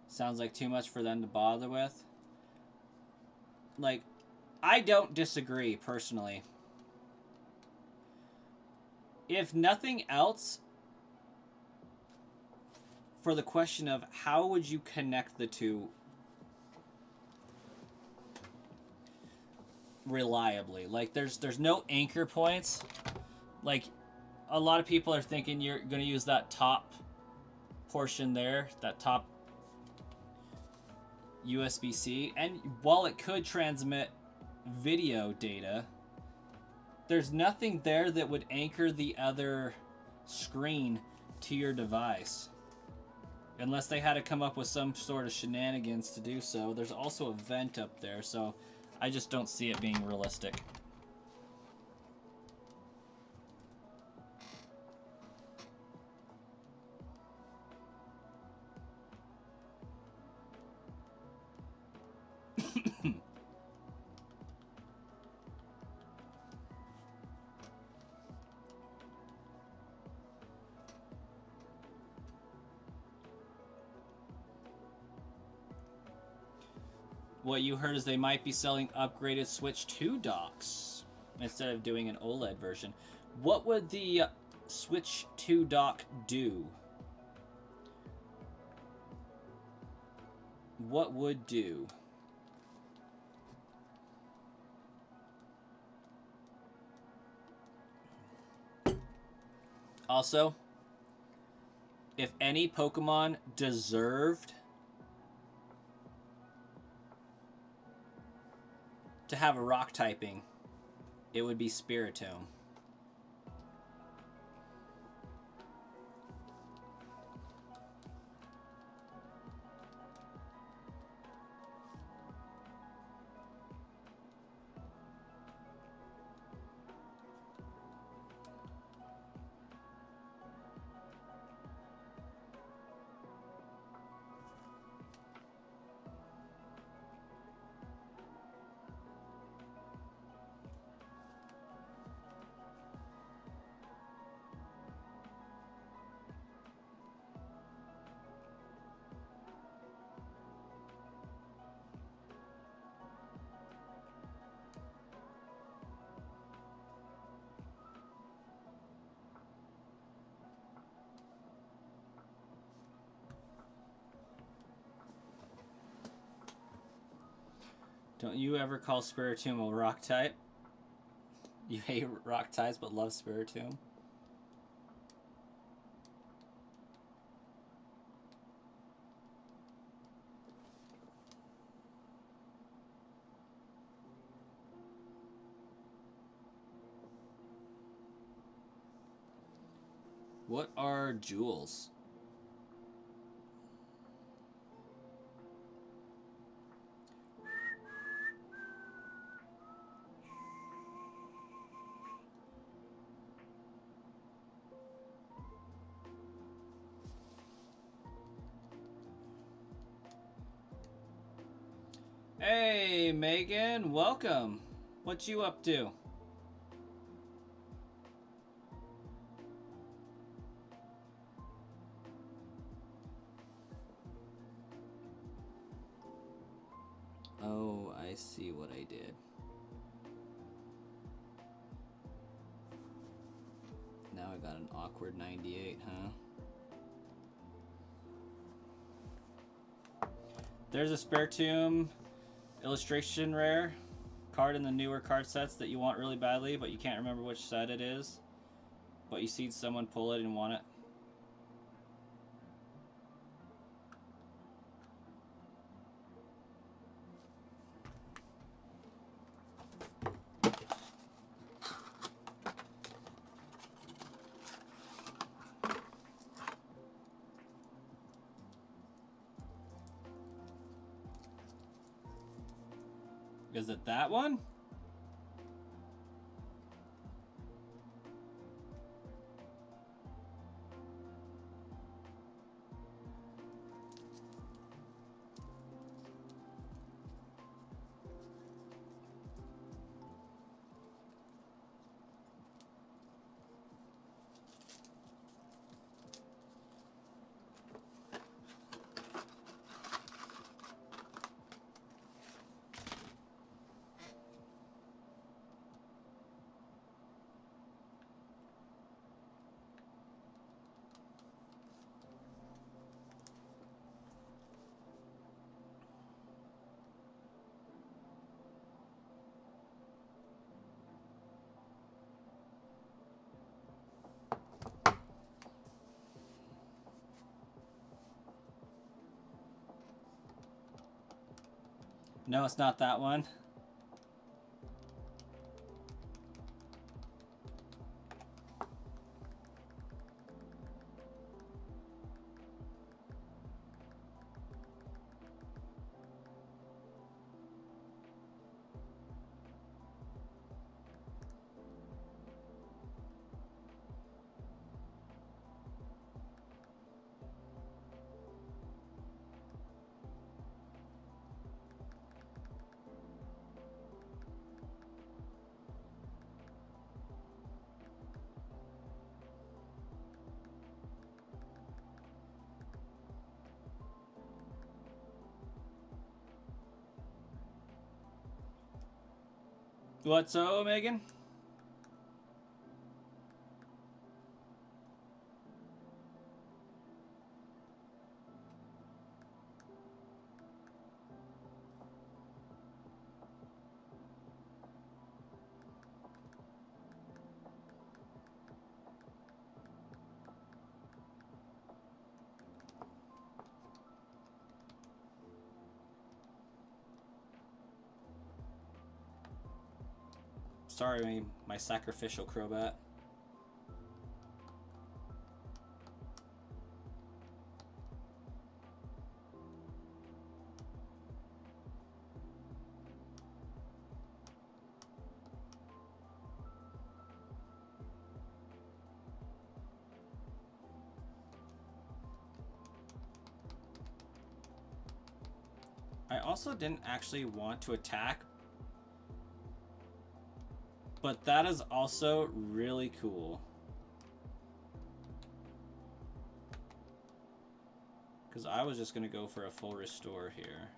Sounds like too much for them to bother with. Like, I don't disagree, personally. If nothing else, for the question of how would you connect the two reliably? Like, there's no anchor points. Like, a lot of people are thinking you're going to use that top portion there, that top USB-C, and while it could transmit video data, there's nothing there that would anchor the other screen to your device. Unless they had to come up with some sort of shenanigans to do so. There's also a vent up there, so I just don't see it being realistic. What you heard is they might be selling upgraded Switch 2 docks instead of doing an OLED version. What would the Switch 2 dock do? What would do? Also, if any Pokemon deserved to have a rock typing, it would be Spiritomb. Don't you ever call Spiritomb a rock type? You hate rock types but love Spiritomb? What are jewels? Hey, Megan, welcome. What you up to? Oh, I see what I did. Now I got an awkward 98, huh? There's a Spare Tomb illustration rare card in the newer card sets that you want really badly, but you can't remember which set it is. But you see someone pull it and want it. Is it that one? No, it's not that one. What's up, Megan? Sorry, my sacrificial Crobat. I also didn't actually want to attack, but that is also really cool. Because I was just going to go for a full restore here.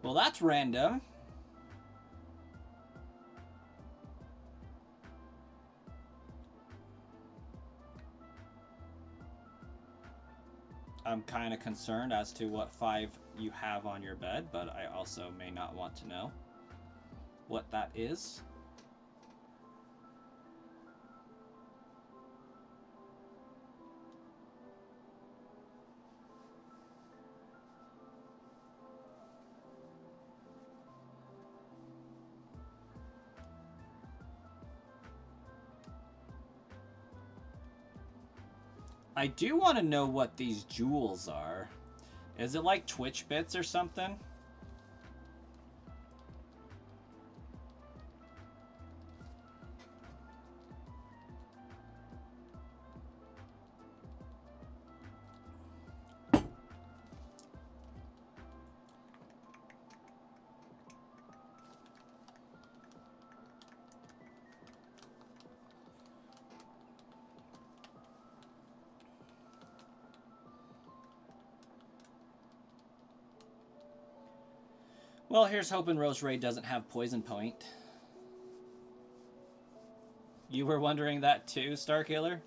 Well, that's random. I'm kind of concerned as to what 5 you have on your bed, but I also may not want to know what that is. I do want to know what these jewels are. Is it like Twitch bits or something? Well, here's hoping Rose Ray doesn't have Poison Point. You were wondering that too, Starkiller?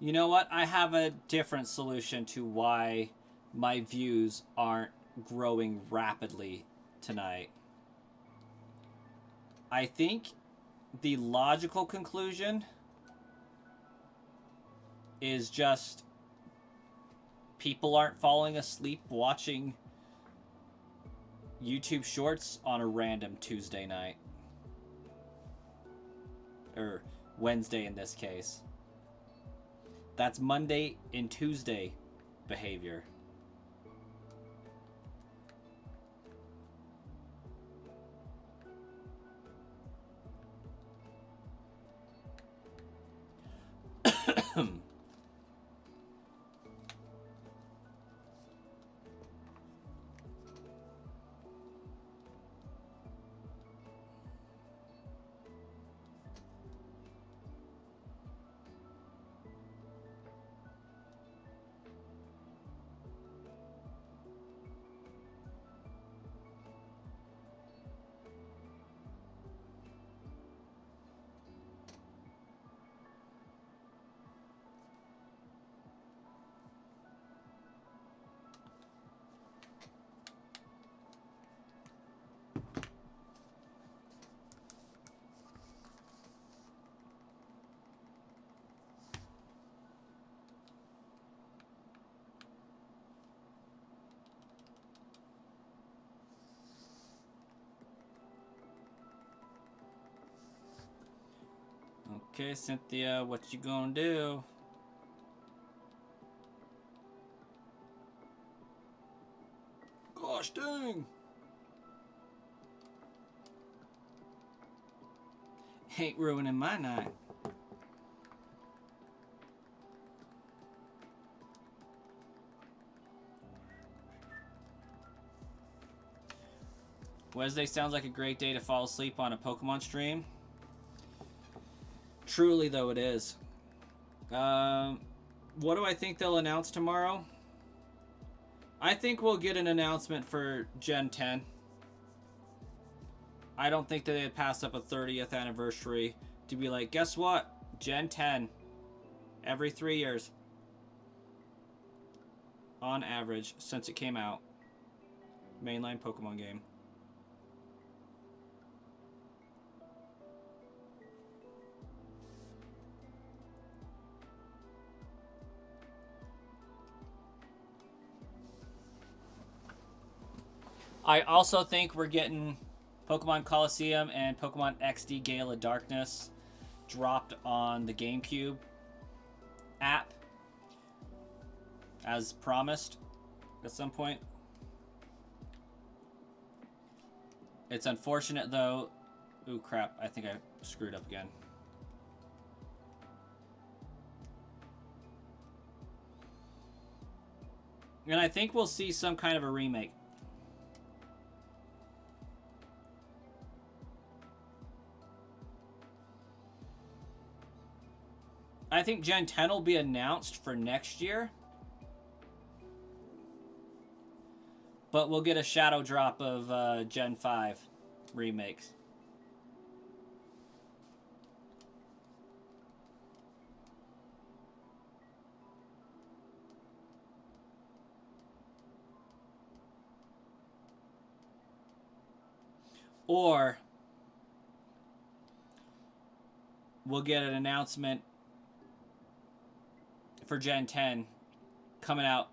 You know what? I have a different solution to why my views aren't growing rapidly tonight. I think the logical conclusion is just people aren't falling asleep watching YouTube Shorts on a random Tuesday night. Or Wednesday in this case. That's Monday and Tuesday behavior. Okay, Cynthia, what you gonna do? Gosh dang! Ain't ruining my night. Wednesday sounds like a great day to fall asleep on a Pokemon stream. Truly, though, it is. What do I think they'll announce tomorrow? I think we'll get an announcement for Gen 10. I don't think that they'd pass up a 30th anniversary to be like, guess what? Gen 10. Every 3 years. On average, since it came out. Mainline Pokemon game. I also think we're getting Pokemon Colosseum and Pokemon XD Gale of Darkness dropped on the GameCube app as promised at some point. It's unfortunate though. Ooh, crap. I think I screwed up again. And I think we'll see some kind of a remake. I think Gen 10 will be announced for next year. But we'll get a shadow drop of Gen 5 remakes. Or we'll get an announcement for Gen 10 coming out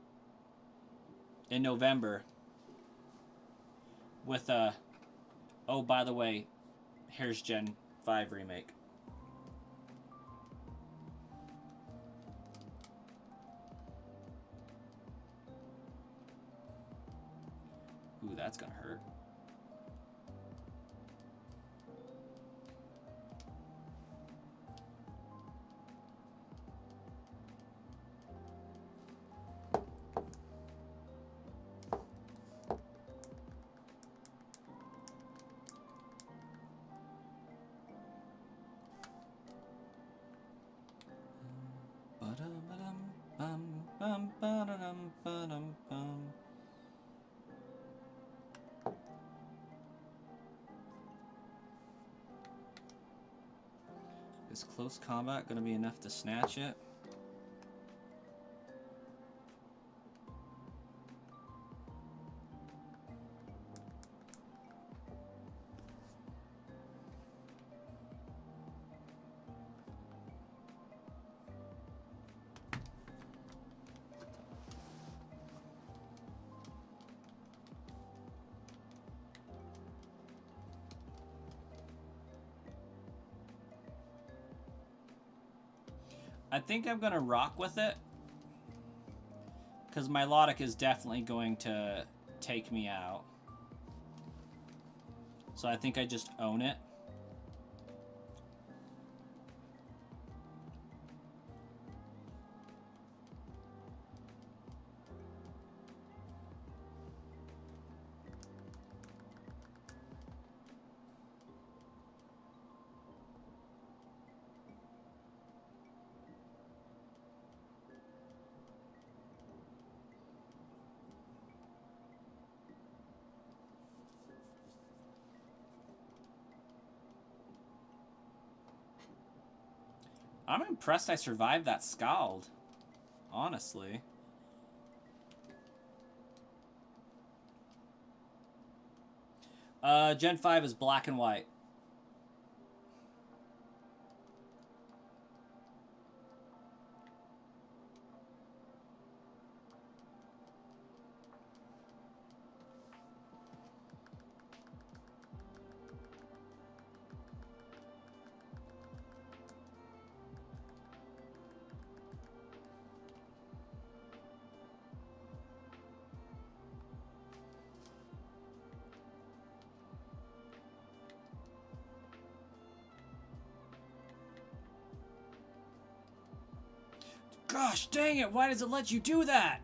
in November with a, oh, by the way, here's Gen 5 remake. Ooh, that's gonna hurt. Is close combat going to be enough to snatch it? I think I'm going to rock with it. Because Milotic is definitely going to take me out. So I think I just own it. I'm impressed I survived that Scald. Honestly. Gen 5 is black and white. Gosh dang it, why does it let you do that?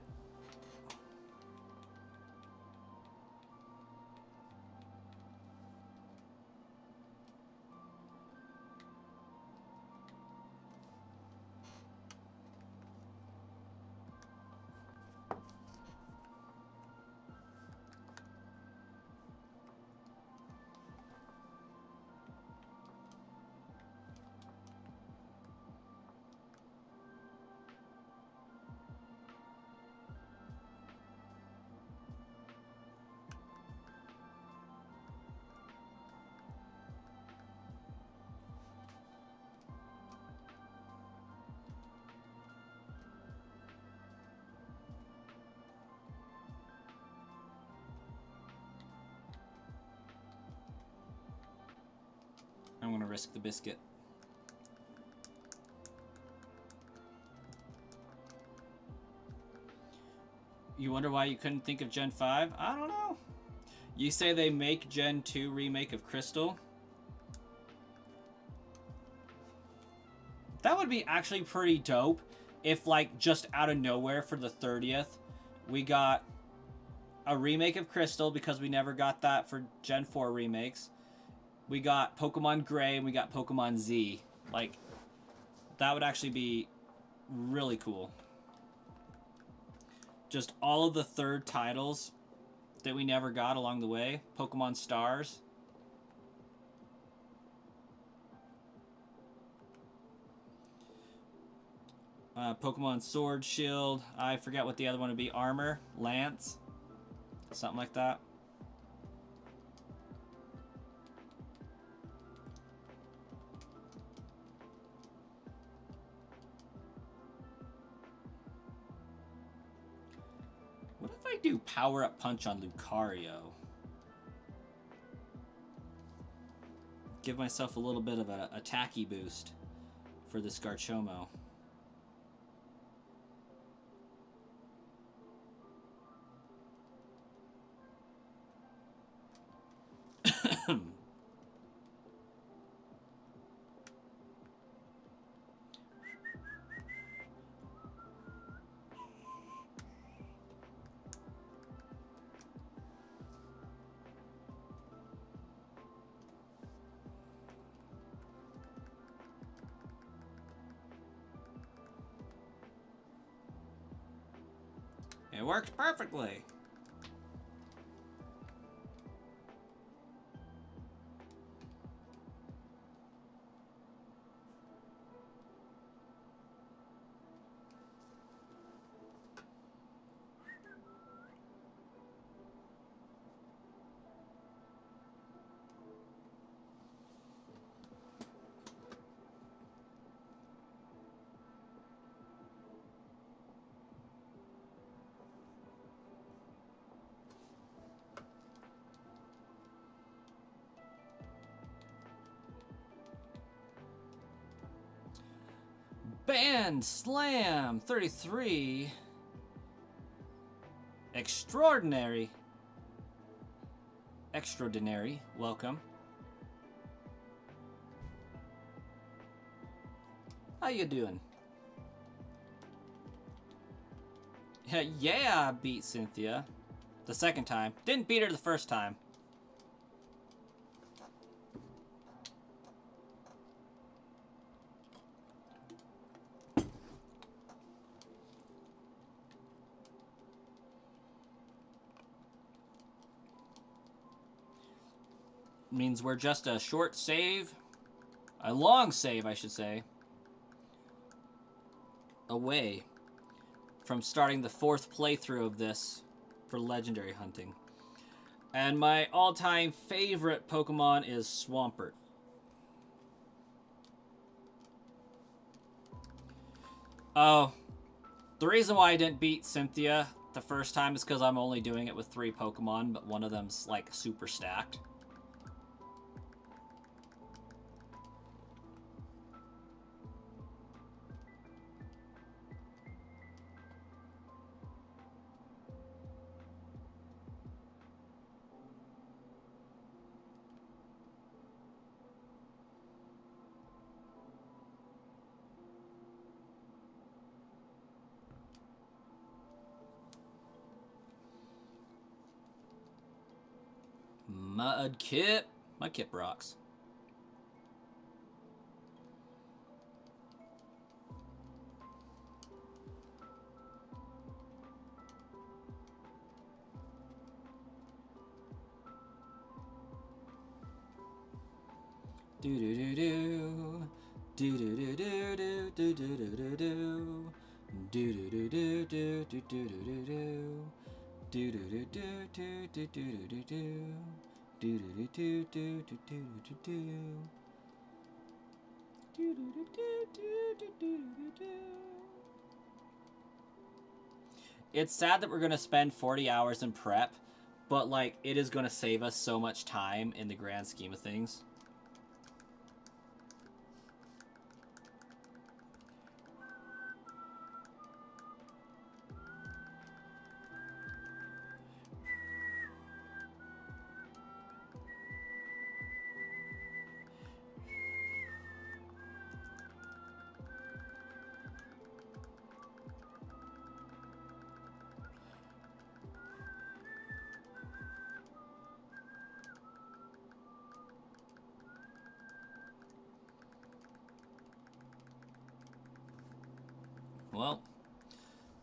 risk the biscuit. You wonder why you couldn't think of Gen 5? I don't know. You say they make Gen 2 remake of Crystal? That would be actually pretty dope if, like, just out of nowhere for the 30th, we got a remake of Crystal, because we never got that for Gen 4 remakes. We got Pokemon Gray and we got Pokemon Z. Like, that would actually be really cool. Just all of the third titles that we never got along the way. Pokemon Stars. Pokemon Sword, Shield. I forget what the other one would be. Armor, Lance. Something like that. What if I do Power Up Punch on Lucario? Give myself a little bit of an attacky boost for this Garchomo. It works perfectly. Band Slam 33. Extraordinary. Extraordinary. Welcome. How you doing? Yeah, I beat Cynthia. The second time. Didn't beat her the first time. Means we're just a short save, a long save, I should say, away from starting the 4th playthrough of this for legendary hunting. And my all-time favorite Pokemon is Swampert. Oh, the reason why I didn't beat Cynthia the first time is because I'm only doing it with 3 Pokemon, but one of them's like super stacked. Mudkip. Mudkip rocks. Do do do do. Do do do do do do do do do do. Do do do do do do do do do. Do do do do do do do do do. Do do do do do do do do do. Do do do do do do do. It's sad that we're gonna spend 40 hours in prep, but like it is gonna save us so much time in the grand scheme of things. Well,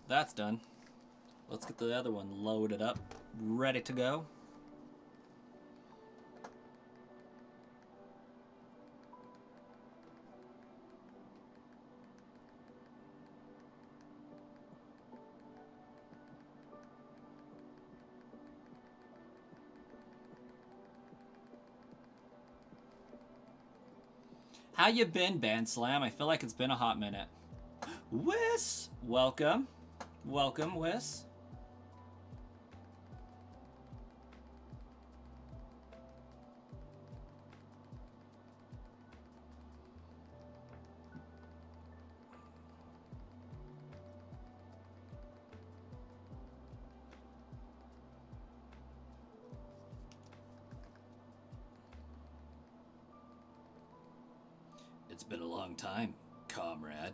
that's done. Let's get the other one loaded up, ready to go. How you been, Band Slam? I feel like it's been a hot minute. Wiss! Welcome. Welcome, Wiss. It's been a long time, comrade.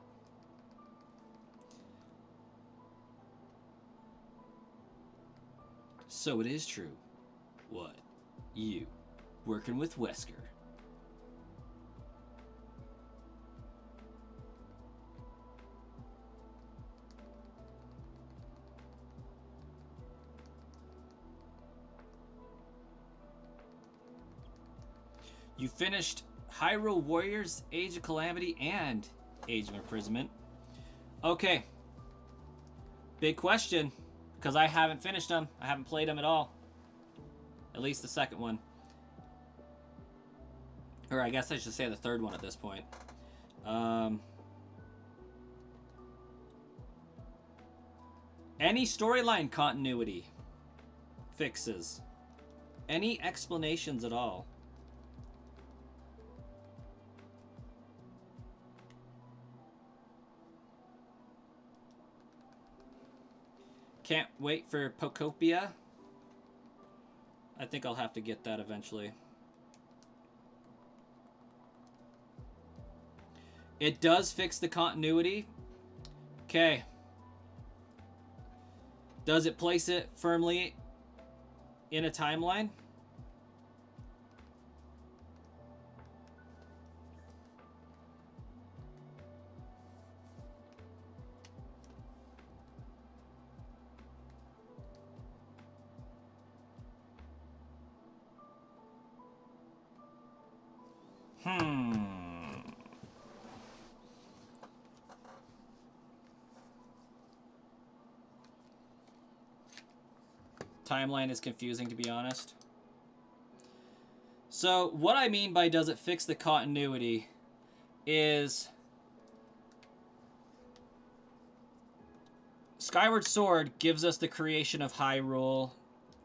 So it is true. What? You, working with Wesker. You finished Hyrule Warriors, Age of Calamity, and Age of Imprisonment. Okay. Big question, because I haven't finished them. I haven't played them at all. At least the second one. Or I guess I should say the third one at this point. Any storyline continuity fixes. Any explanations at all. Can't wait for Pokopia. I think I'll have to get that eventually. It does fix the continuity. Okay. Does it place it firmly in a timeline? Timeline is confusing, to be honest. So, what I mean by does it fix the continuity is Skyward Sword gives us the creation of Hyrule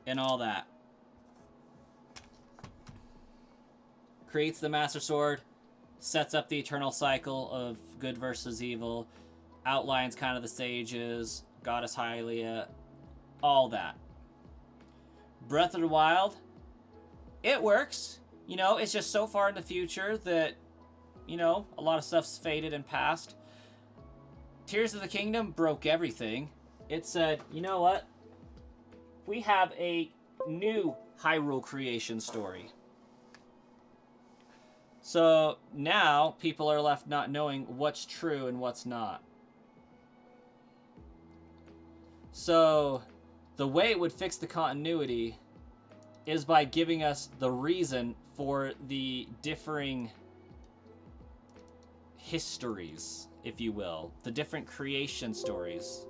and all that. Creates the Master Sword, sets up the eternal cycle of good versus evil, outlines kind of the sages, Goddess Hylia, all that. Breath of the Wild, it works. You know, it's just so far in the future that, you know, a lot of stuff's faded and passed. Tears of the Kingdom broke everything. It said, you know what? We have a new Hyrule creation story. So now people are left not knowing what's true and what's not. So the way it would fix the continuity is by giving us the reason for the differing histories, if you will, the different creation stories.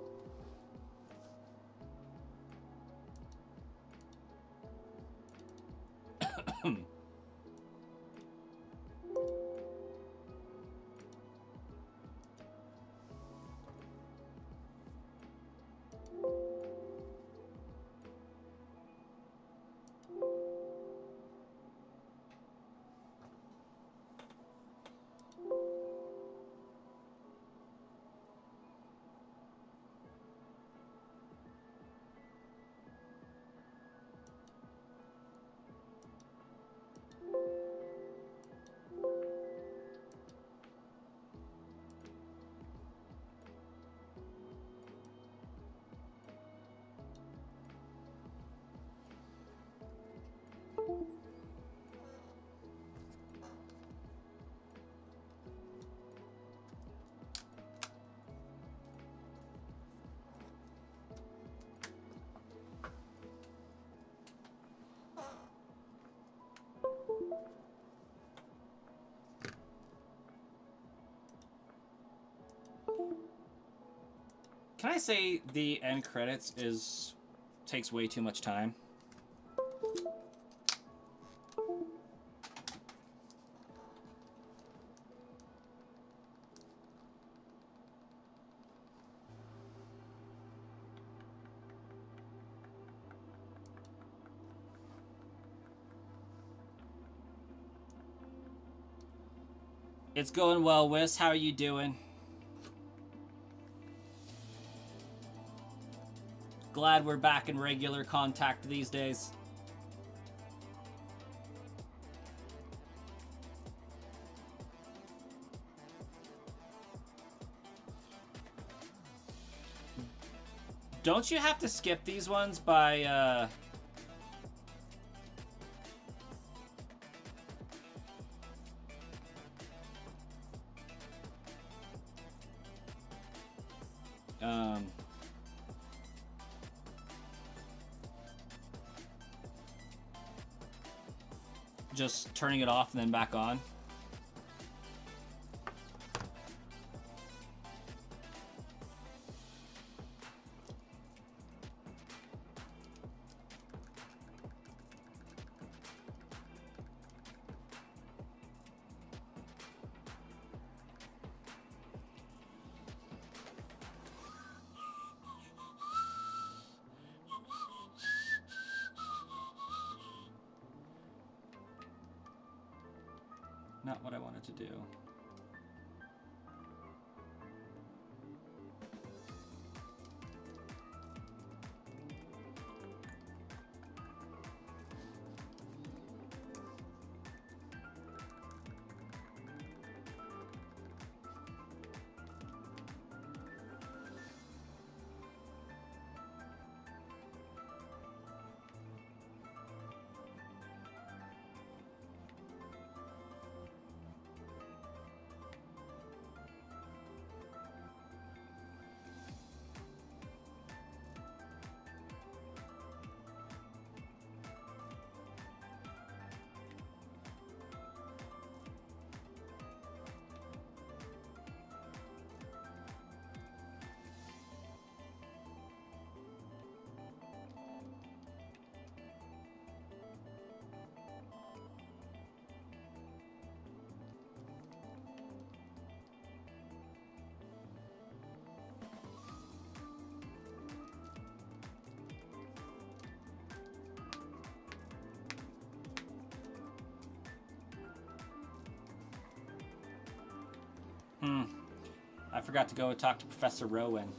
Can I say the end credits takes way too much time? It's going well, Wiss. How are you doing? Glad we're back in regular contact these days. Don't you have to skip these ones by, just turning it off and then back on? Not what I wanted to do. I forgot to go talk to Professor Rowan.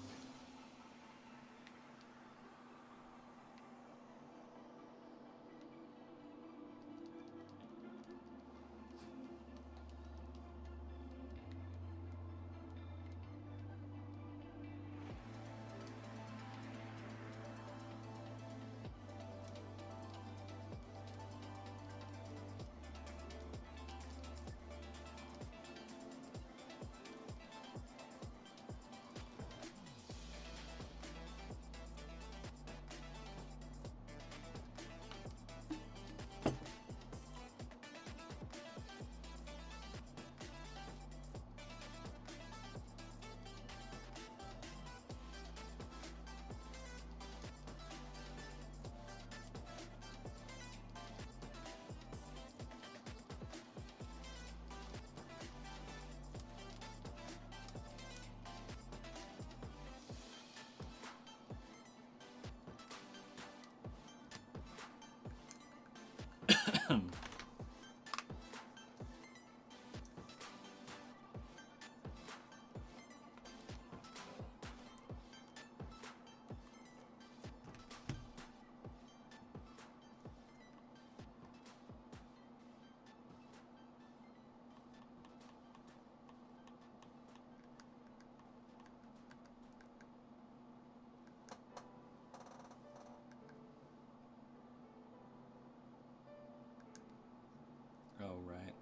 Oh, right.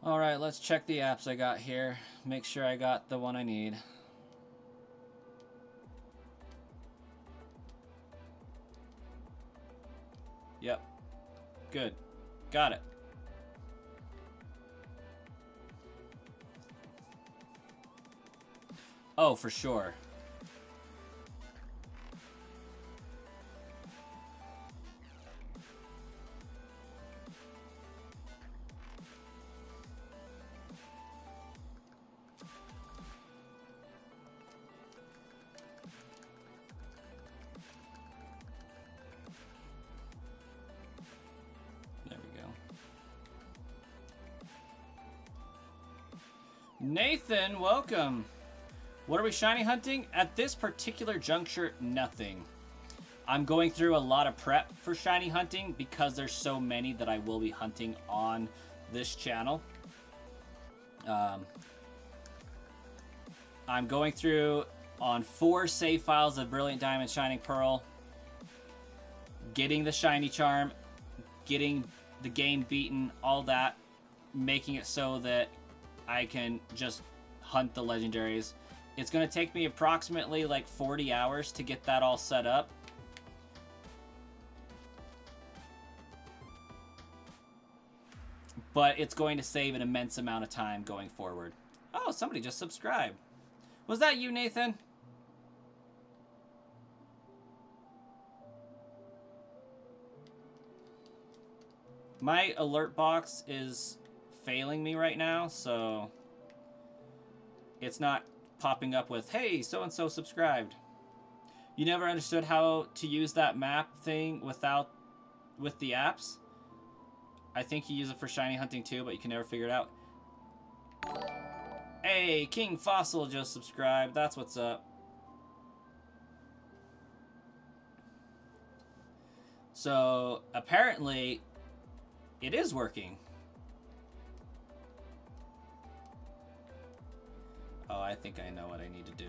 All right, let's check the apps I got here. Make sure I got the one I need. Yep. Good. Got it. Oh, for sure. There we go. Nathan, welcome. What are we shiny hunting? At this particular juncture, nothing. I'm going through a lot of prep for shiny hunting because there's so many that I will be hunting on this channel. I'm going through on 4 save files of Brilliant Diamond, Shining Pearl, getting the shiny charm, getting the game beaten, all that, making it so that I can just hunt the legendaries. It's going to take me approximately like 40 hours to get that all set up. But it's going to save an immense amount of time going forward. Oh, somebody just subscribed. Was that you, Nathan? My alert box is failing me right now, so it's not popping up with, hey, so-and-so subscribed. You never understood how to use that map thing with the apps? I think you use it for shiny hunting too, but you can never figure it out. Hey, King Fossil just subscribed. That's what's up. So, apparently, it is working. Oh, I think I know what I need to do.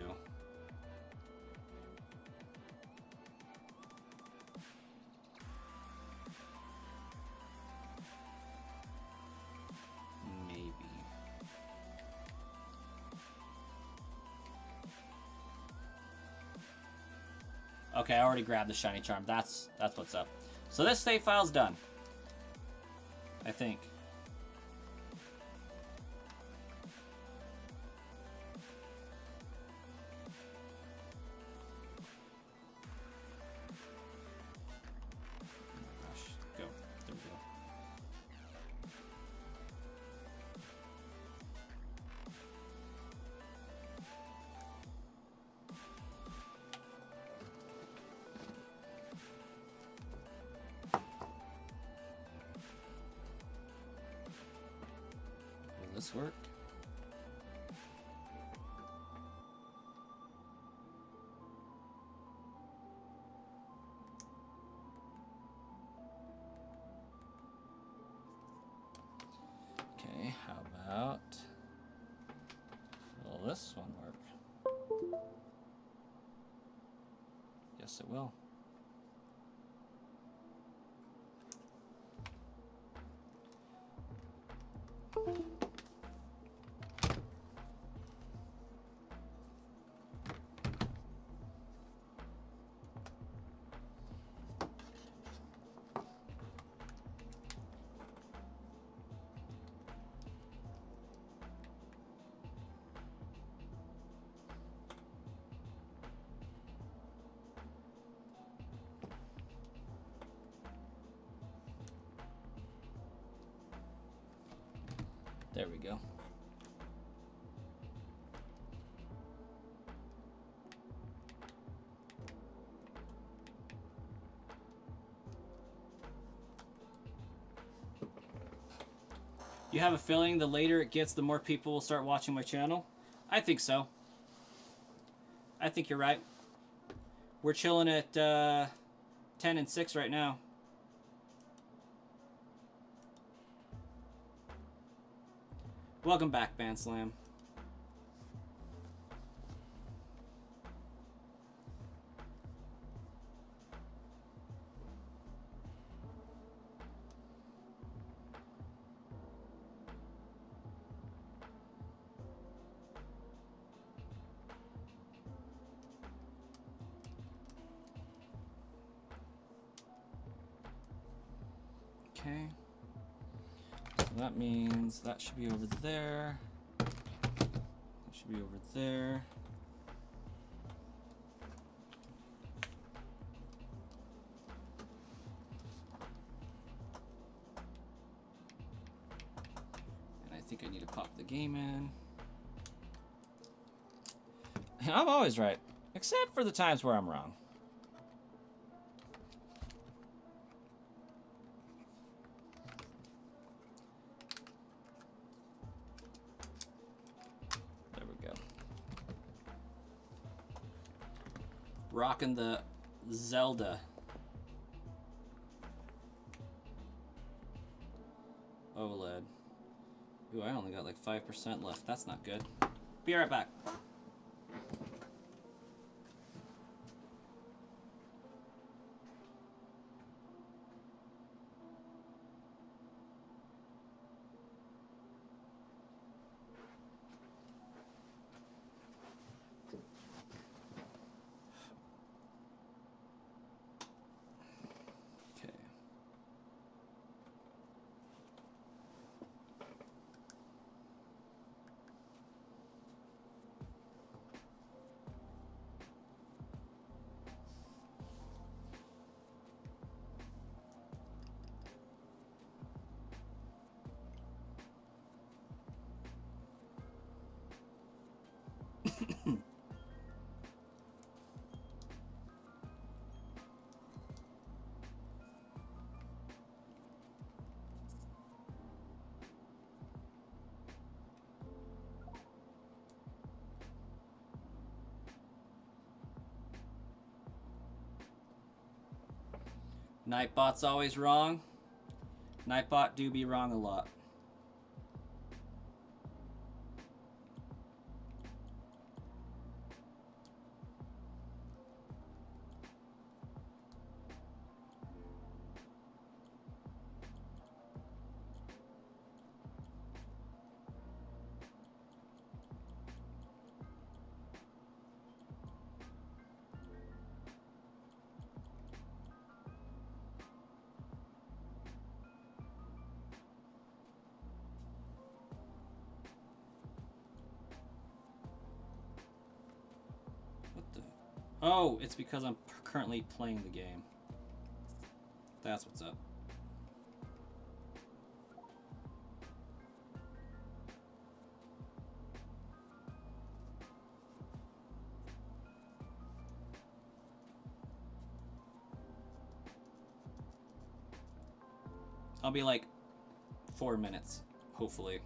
Maybe. Okay, I already grabbed the shiny charm. That's what's up. So this save file's done. I think. This work? Okay, how about, will this one work? Yes, it will. There we go. You have a feeling the later it gets, the more people will start watching my channel? I think so. I think you're right. We're chilling at 10 and 6 right now. Welcome back, Band Slam. Okay. So that means that should be over there. That should be over there. And I think I need to pop the game in. And I'm always right, except for the times where I'm wrong. There we go. Rocking the Zelda. OLED. Ooh, I only got like 5% left. That's not good. Be right back. Nightbot's always wrong. Nightbot do be wrong a lot. Oh, it's because I'm currently playing the game. That's what's up. I'll be like 4 minutes, hopefully.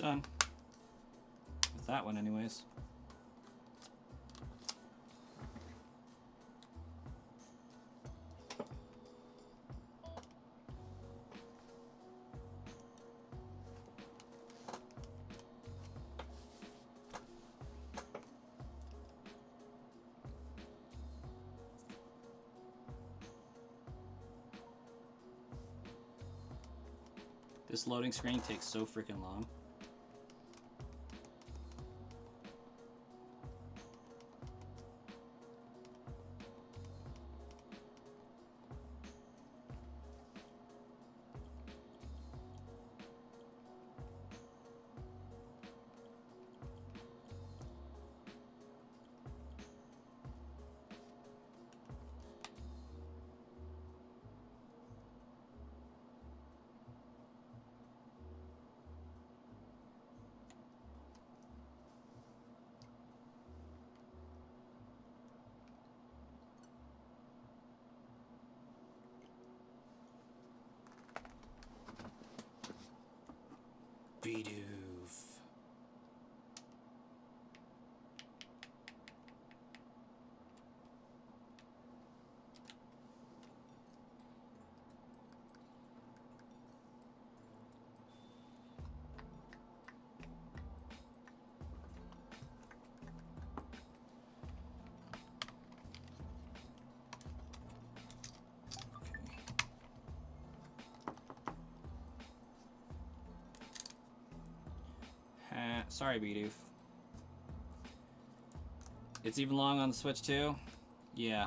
Done. With that one anyways. This loading screen takes so freaking long. Bidoof. Sorry, Bidoof. It's even long on the Switch too? Yeah.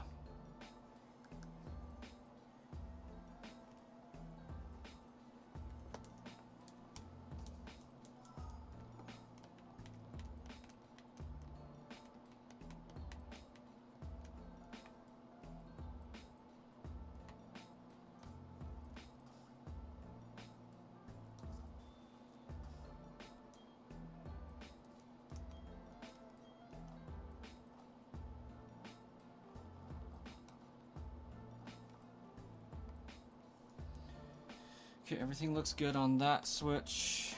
Okay, everything looks good on that Switch.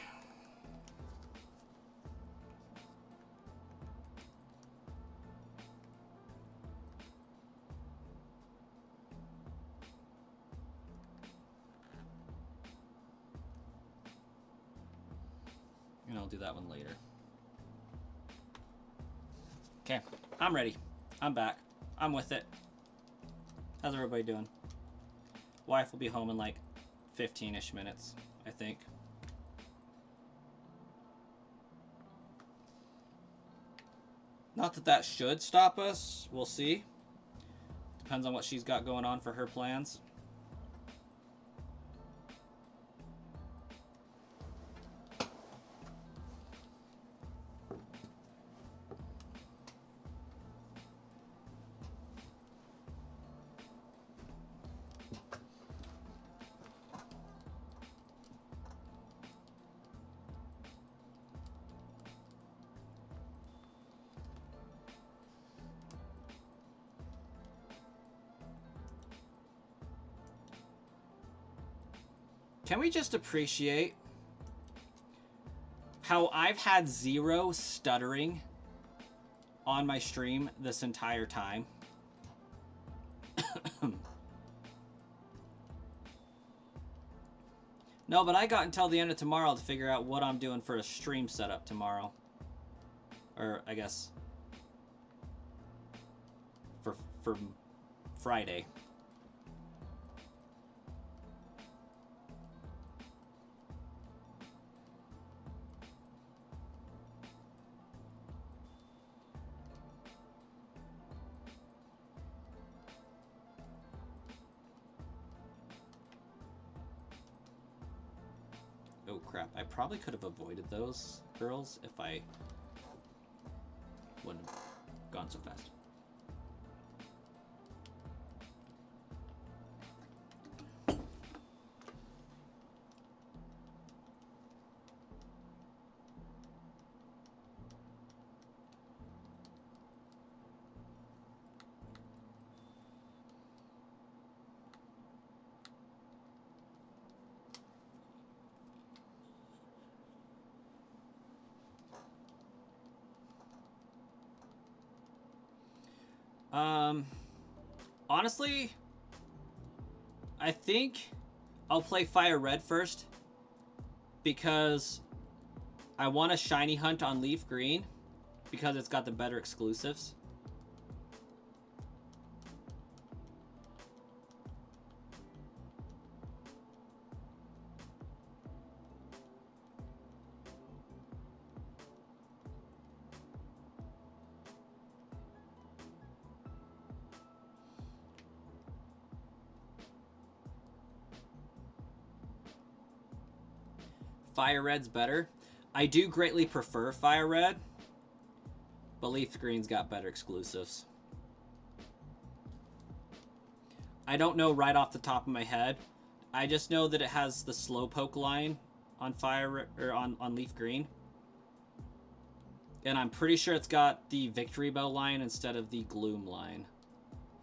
And I'll do that one later. Okay, I'm ready. I'm back. I'm with it. How's everybody doing? Wife will be home in like 15-ish minutes, I think. Not that that should stop us. We'll see. Depends on what she's got going on for her plans. Can we just appreciate how I've had zero stuttering on my stream this entire time? No, but I got until the end of tomorrow to figure out what I'm doing for a stream setup tomorrow. Or, I guess, for Friday. Oh crap, I probably could have avoided those girls if I wouldn't have gone so fast. Honestly, I think I'll play Fire Red first because I want a shiny hunt on Leaf Green because it's got the better exclusives. Fire Red's better. I do greatly prefer Fire Red, but Leaf Green's got better exclusives. I don't know right off the top of my head. I just know that it has the Slowpoke line on on Leaf Green. And I'm pretty sure it's got the Victory Bell line instead of the Gloom line.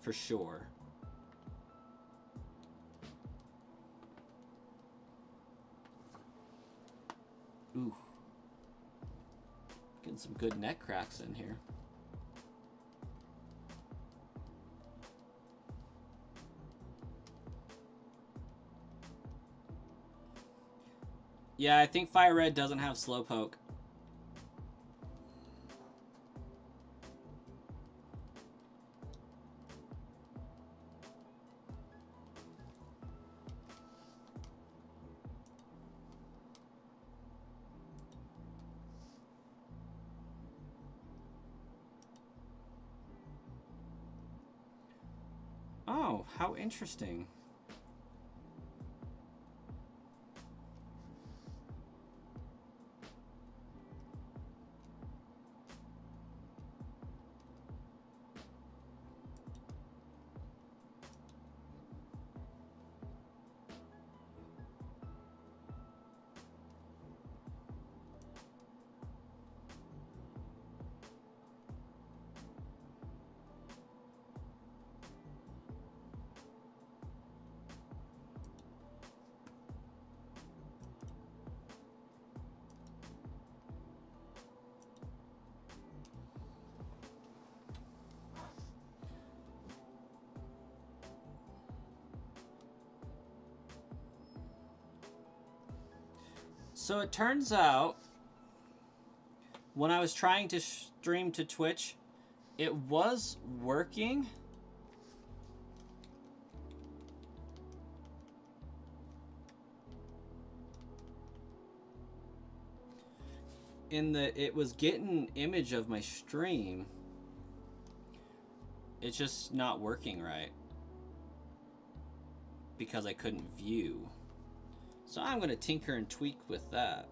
For sure. Ooh. Getting some good neck cracks in here. Yeah, I think Fire Red doesn't have Slowpoke. Oh, how interesting. So it turns out, when I was trying to stream to Twitch, it was working. It was getting an image of my stream. It's just not working right. Because I couldn't view. So I'm going to tinker and tweak with that.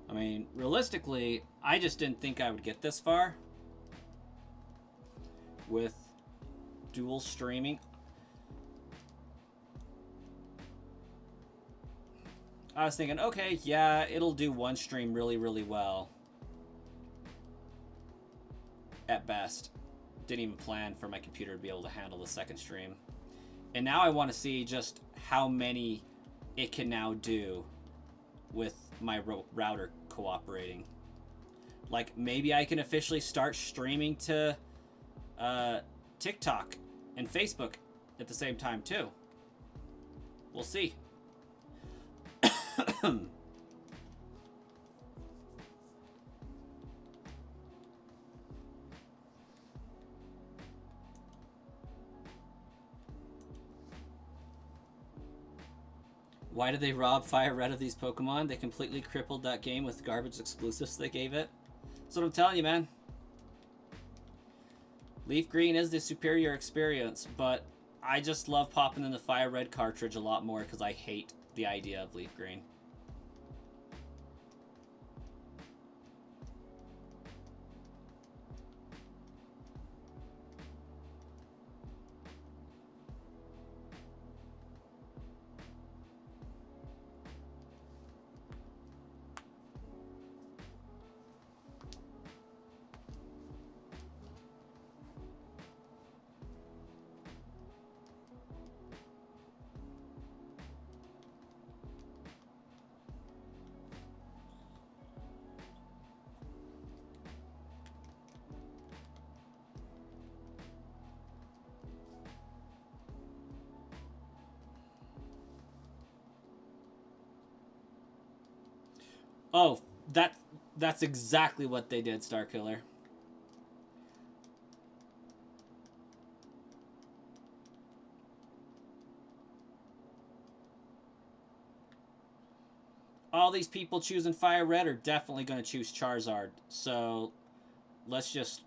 I mean, realistically, I just didn't think I would get this far with dual streaming. I was thinking, okay, yeah, it'll do one stream really, really well. At best. Didn't even plan for my computer to be able to handle the second stream. And now I want to see just how many it can now do with my router cooperating. Like, maybe I can officially start streaming to TikTok and Facebook at the same time, too. We'll see. Why did they rob Fire Red of these Pokemon? They completely crippled that game with garbage exclusives they gave it. That's what I'm telling you, man. Leaf Green is the superior experience, but I just love popping in the Fire Red cartridge a lot more because I hate the idea of Leaf Green. Oh, that's exactly what they did, Starkiller. All these people choosing Fire Red are definitely going to choose Charizard. So let's just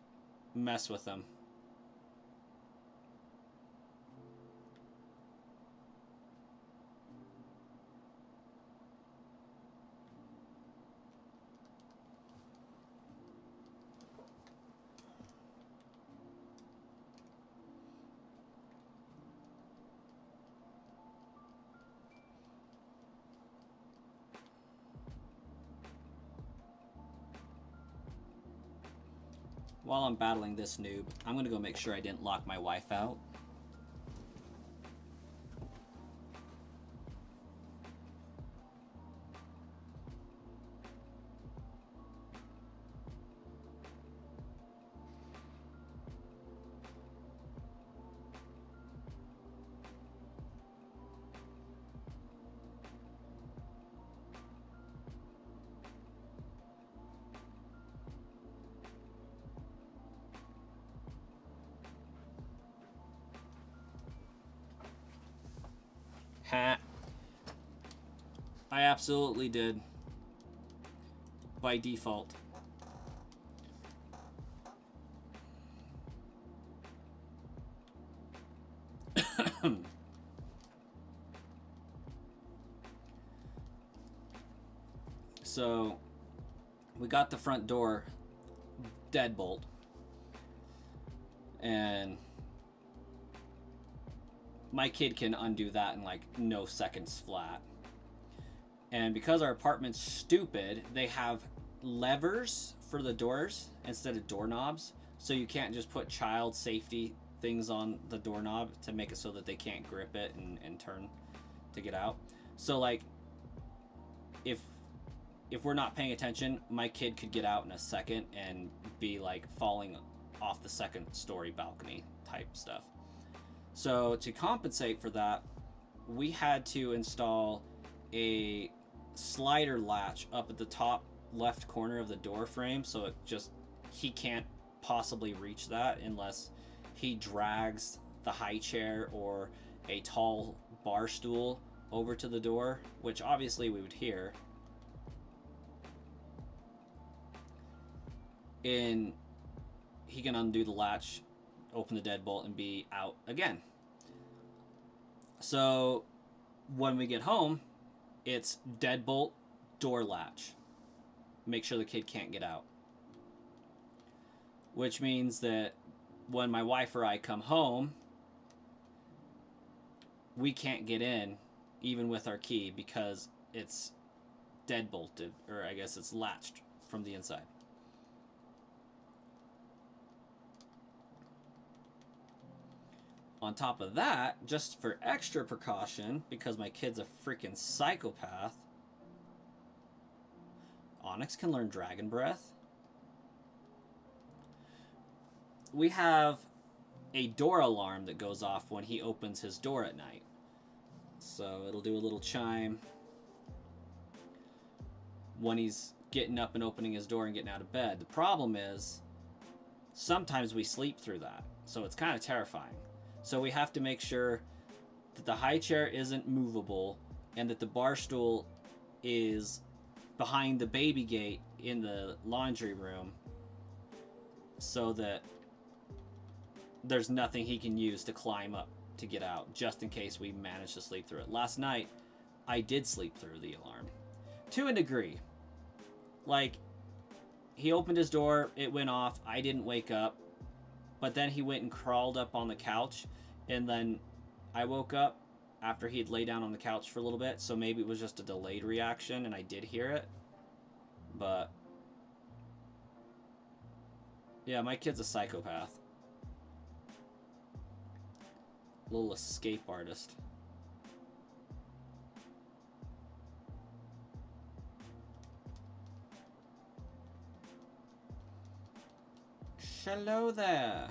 mess with them. While I'm battling this noob, I'm going to go make sure I didn't lock my wife out. Ha. I absolutely did. By default. So, we got the front door deadbolt. And my kid can undo that in like no seconds flat. And because our apartment's stupid, they have levers for the doors instead of doorknobs. So you can't just put child safety things on the doorknob to make it so that they can't grip it and turn to get out. So like if we're not paying attention, my kid could get out in a second and be like falling off the second story balcony type stuff. So to compensate for that, we had to install a slider latch up at the top left corner of the door frame, so it just he can't possibly reach that unless he drags the high chair or a tall bar stool over to the door, which obviously we would hear. And he can undo the latch, open the deadbolt, and be out again. So when we get home, it's deadbolt, door latch. Make sure the kid can't get out. Which means that when my wife or I come home, we can't get in, even with our key, because it's deadbolted, or I guess it's latched from the inside. On top of that, just for extra precaution, because my kid's a freaking psychopath, Onyx can learn Dragon Breath. We have a door alarm that goes off when he opens his door at night. So it'll do a little chime when he's getting up and opening his door and getting out of bed. The problem is, sometimes we sleep through that, so it's kind of terrifying. So we have to make sure that the high chair isn't movable and that the bar stool is behind the baby gate in the laundry room so that there's nothing he can use to climb up to get out, just in case we manage to sleep through it. Last night, I did sleep through the alarm. To a degree. Like, he opened his door, it went off, I didn't wake up, but then he went and crawled up on the couch, and then I woke up after he'd lay down on the couch for a little bit, so maybe it was just a delayed reaction and I did hear it. But yeah, my kid's a psychopath. Little escape artist. Hello there.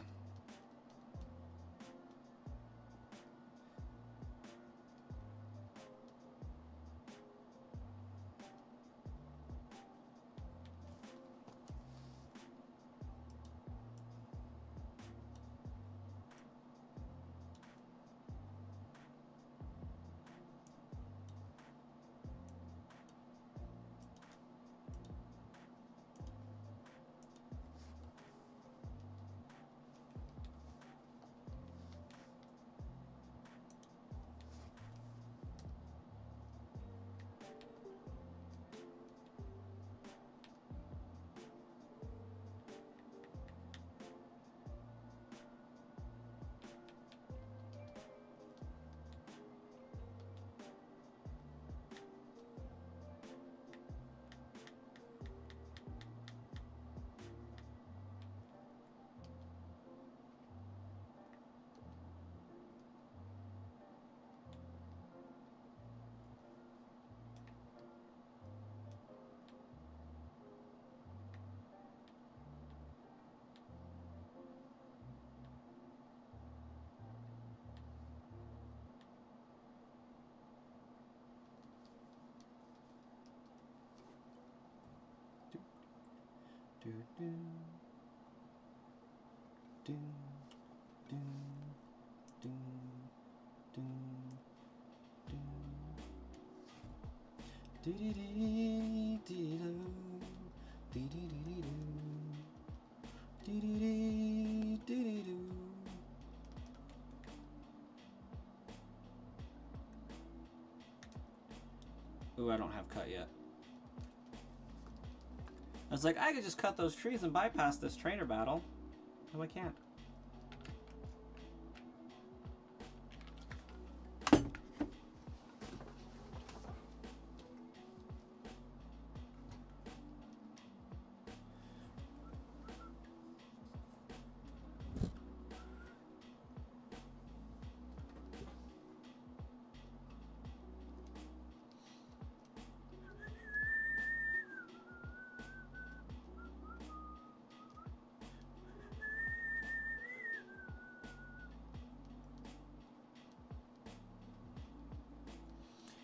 Ooh, I don't have cut yet. I was like, I could just cut those trees and bypass this trainer battle. No, I can't.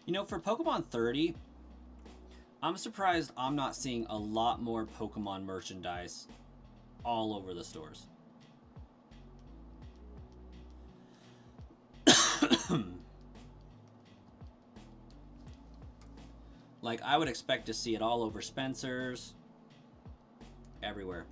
You know, for Pokemon 30, I'm surprised I'm not seeing a lot more Pokemon merchandise all over the stores. Like, I would expect to see it all over Spencer's, everywhere.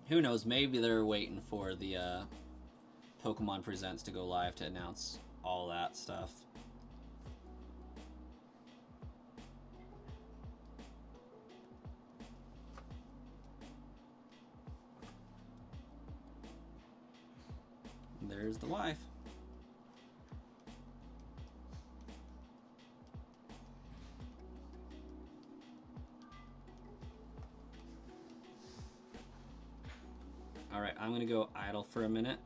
Who knows, maybe they're waiting for the Pokemon Presents to go live to announce all that stuff. There's the wife. Alright, I'm gonna go idle for a minute.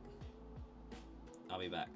I'll be back.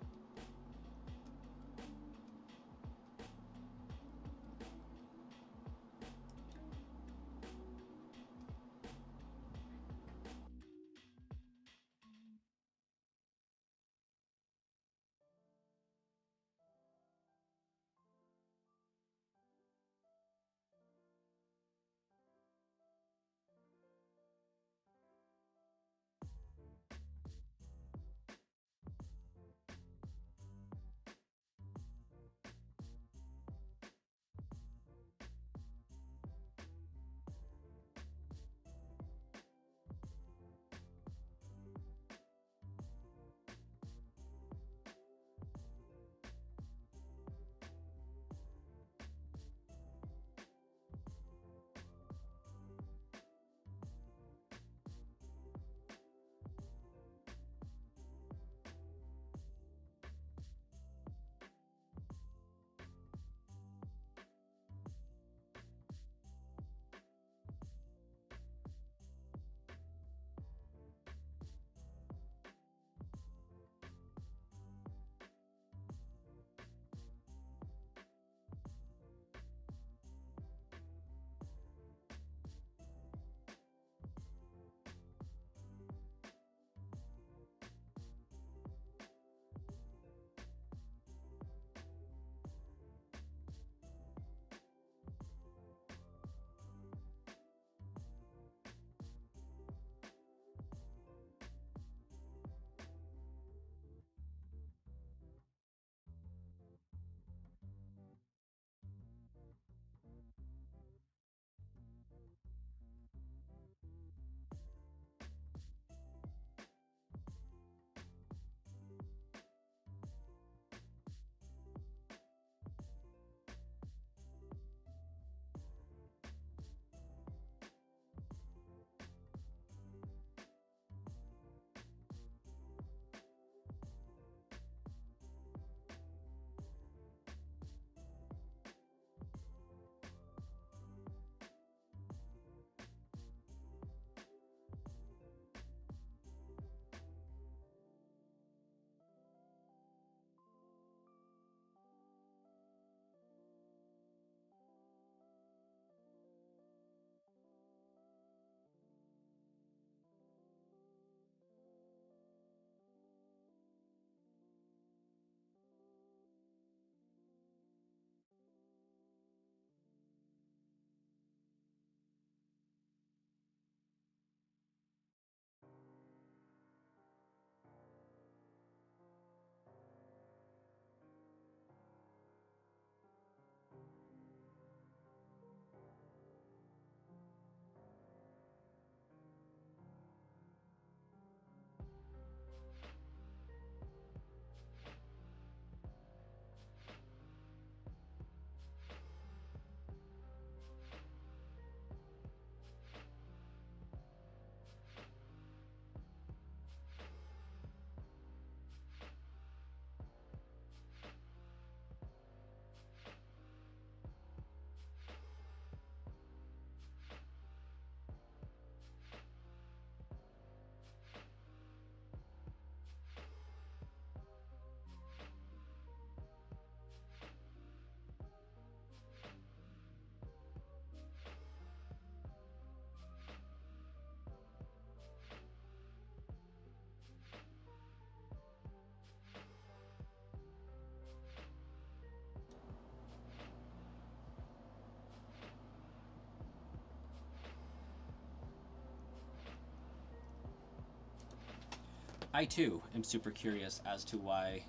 I too am super curious as to why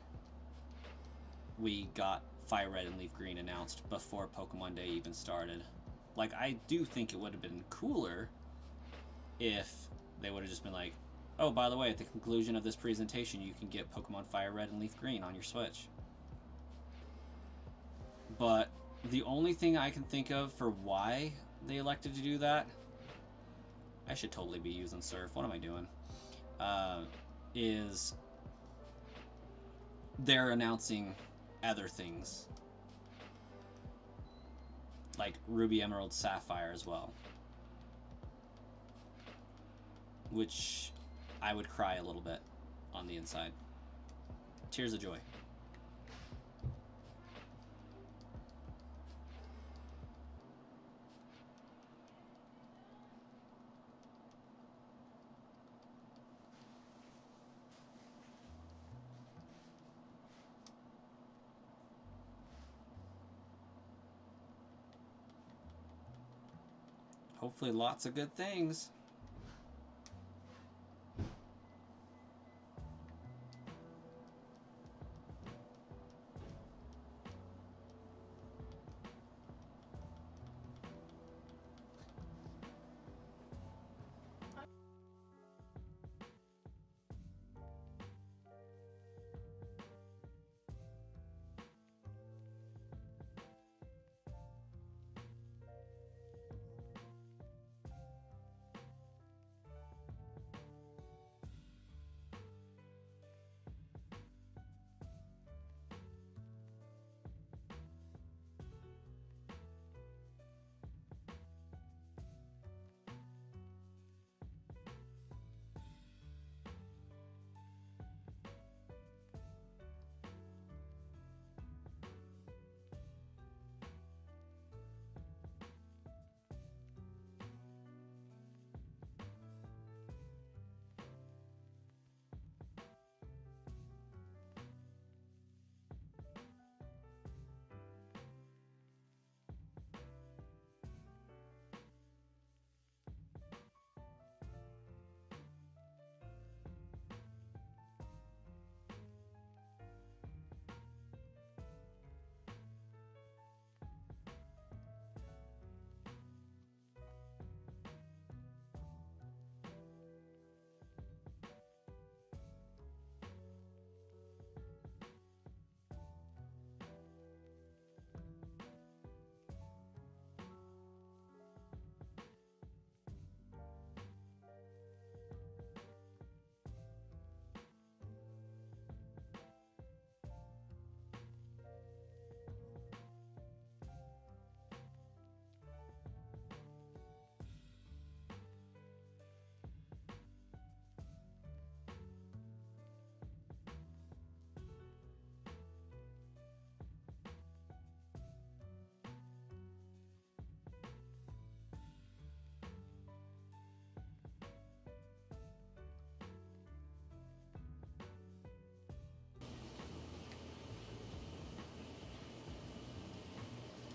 we got Fire Red and Leaf Green announced before Pokemon Day even started. Like, I do think it would have been cooler if they would have just been like, oh, by the way, at the conclusion of this presentation, you can get Pokemon Fire Red and Leaf Green on your Switch. But the only thing I can think of for why they elected to do that, I should totally be using Surf. What am I doing? Is they're announcing other things. Like Ruby, Emerald, Sapphire as well. Which I would cry a little bit on the inside. Tears of joy. Hopefully lots of good things.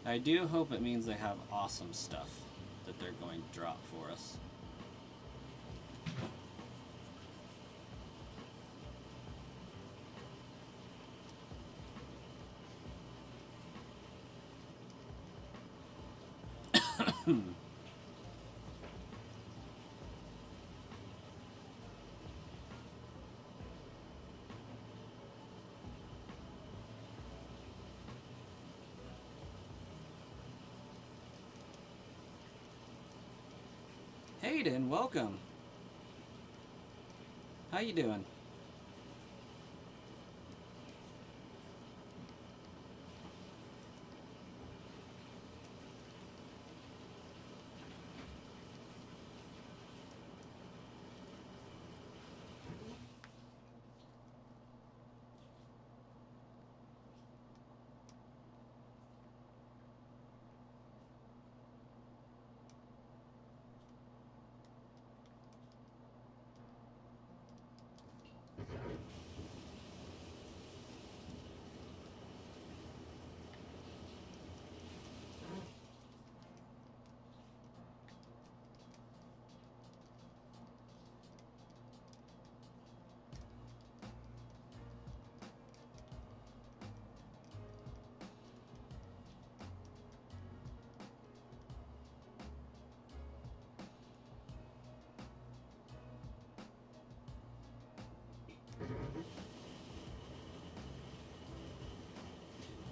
I do hope it means they have awesome stuff that they're going to drop for us. Hayden, welcome. How you doing?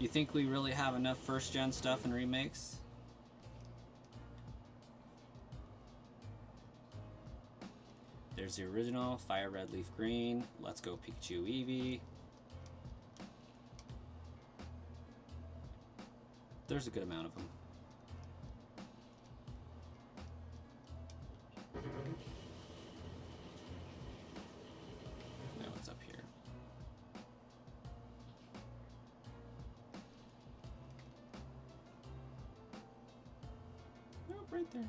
You think we really have enough first-gen stuff and remakes? There's the original, Fire Red Leaf Green. Let's Go Pikachu Eevee. There's a good amount of them. Now it's up here. Nope, right there.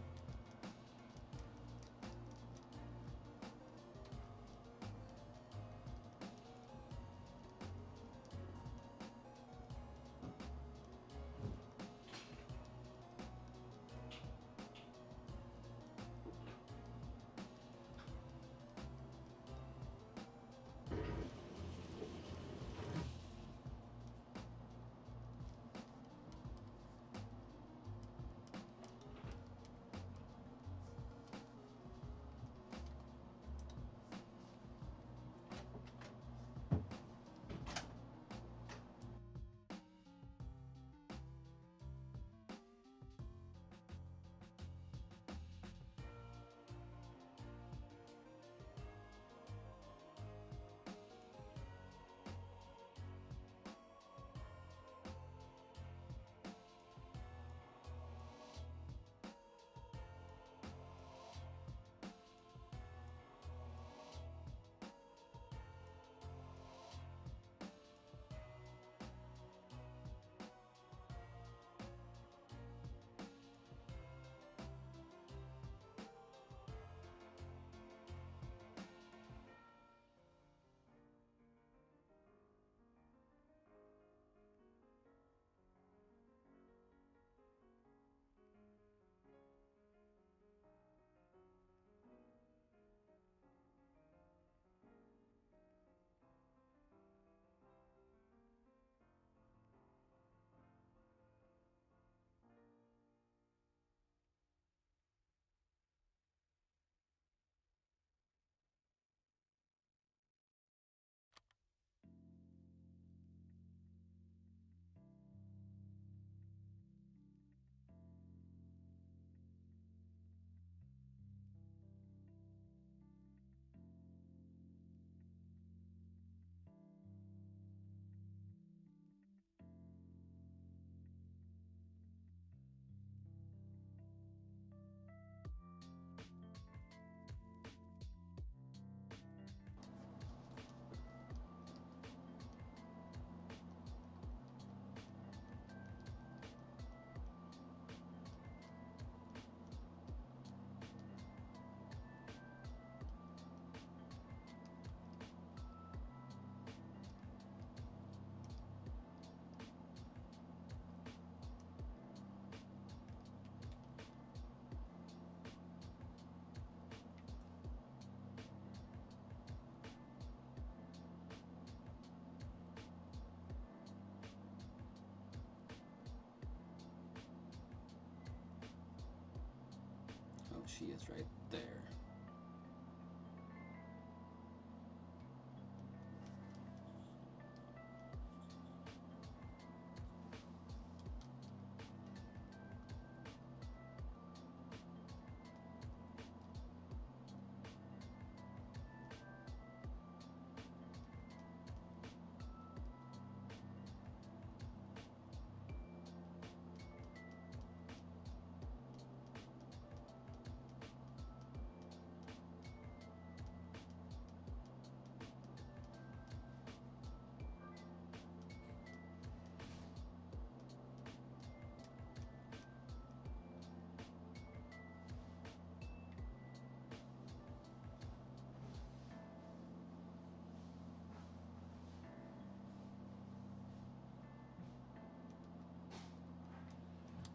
Oh, she is right there.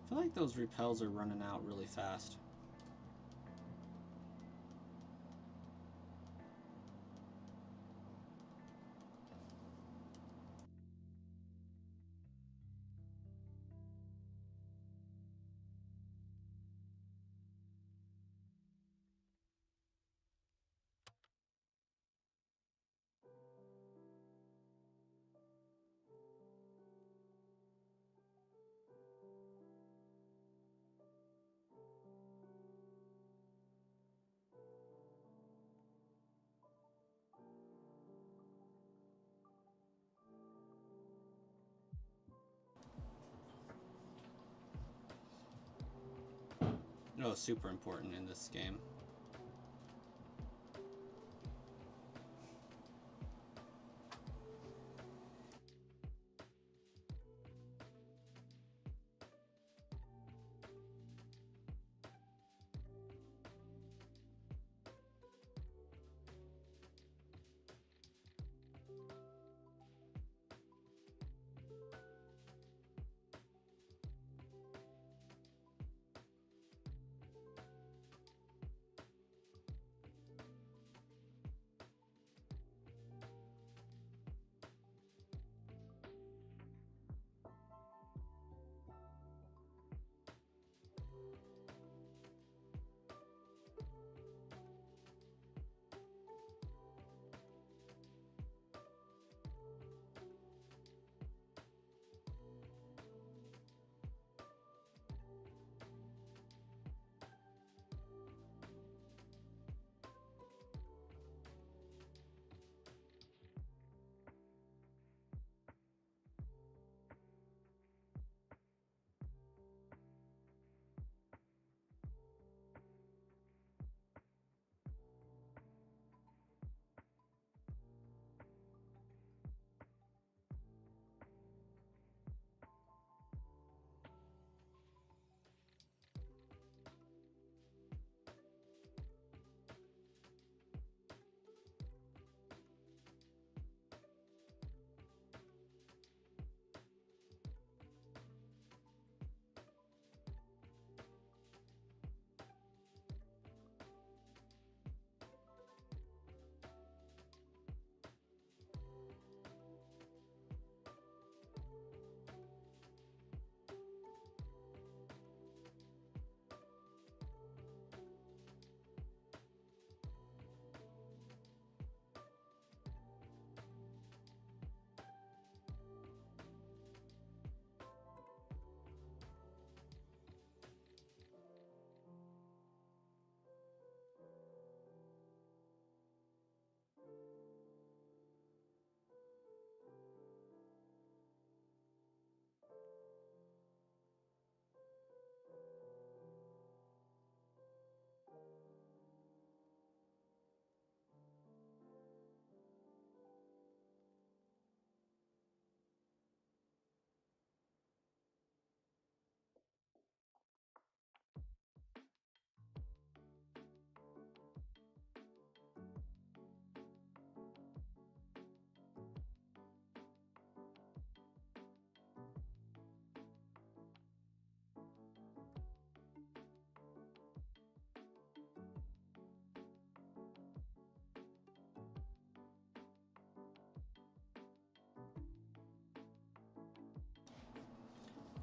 I feel like those repels are running out really fast. Oh, super important in this game.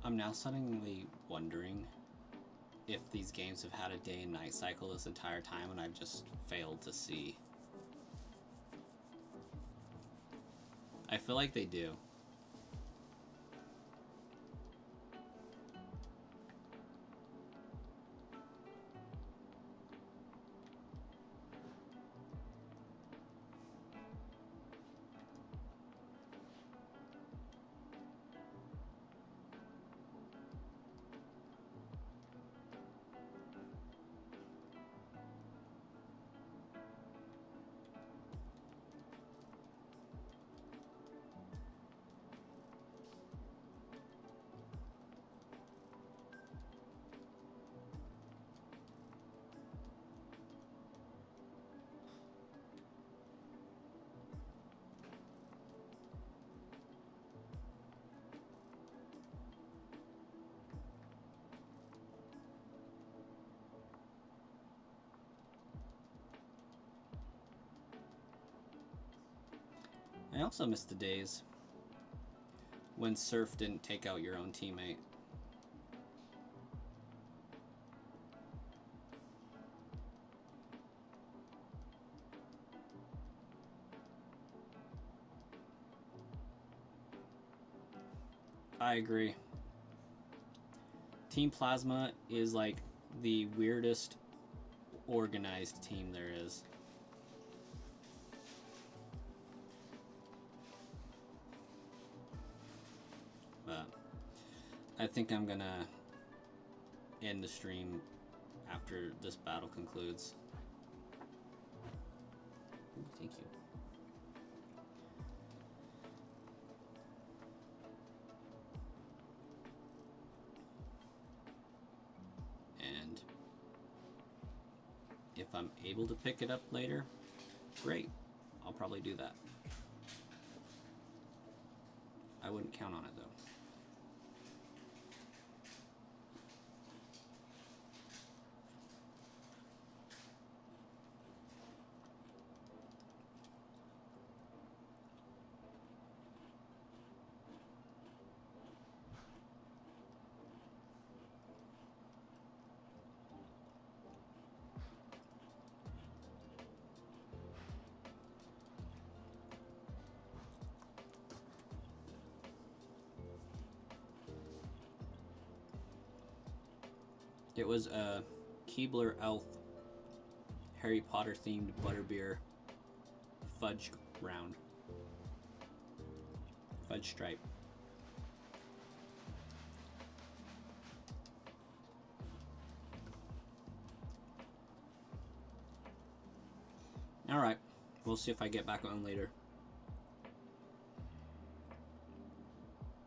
I'm now suddenly wondering if these games have had a day and night cycle this entire time and I've just failed to see. I feel like they do. I also miss the days when Surf didn't take out your own teammate. I agree. Team Plasma is like the weirdest organized team there is. But I think I'm gonna end the stream after this battle concludes. Ooh, thank you. And if I'm able to pick it up later, great. I'll probably do that. I wouldn't count on it though. It was a Keebler Elf Harry Potter themed butterbeer fudge round. Fudge stripe. Alright, we'll see if I get back on later.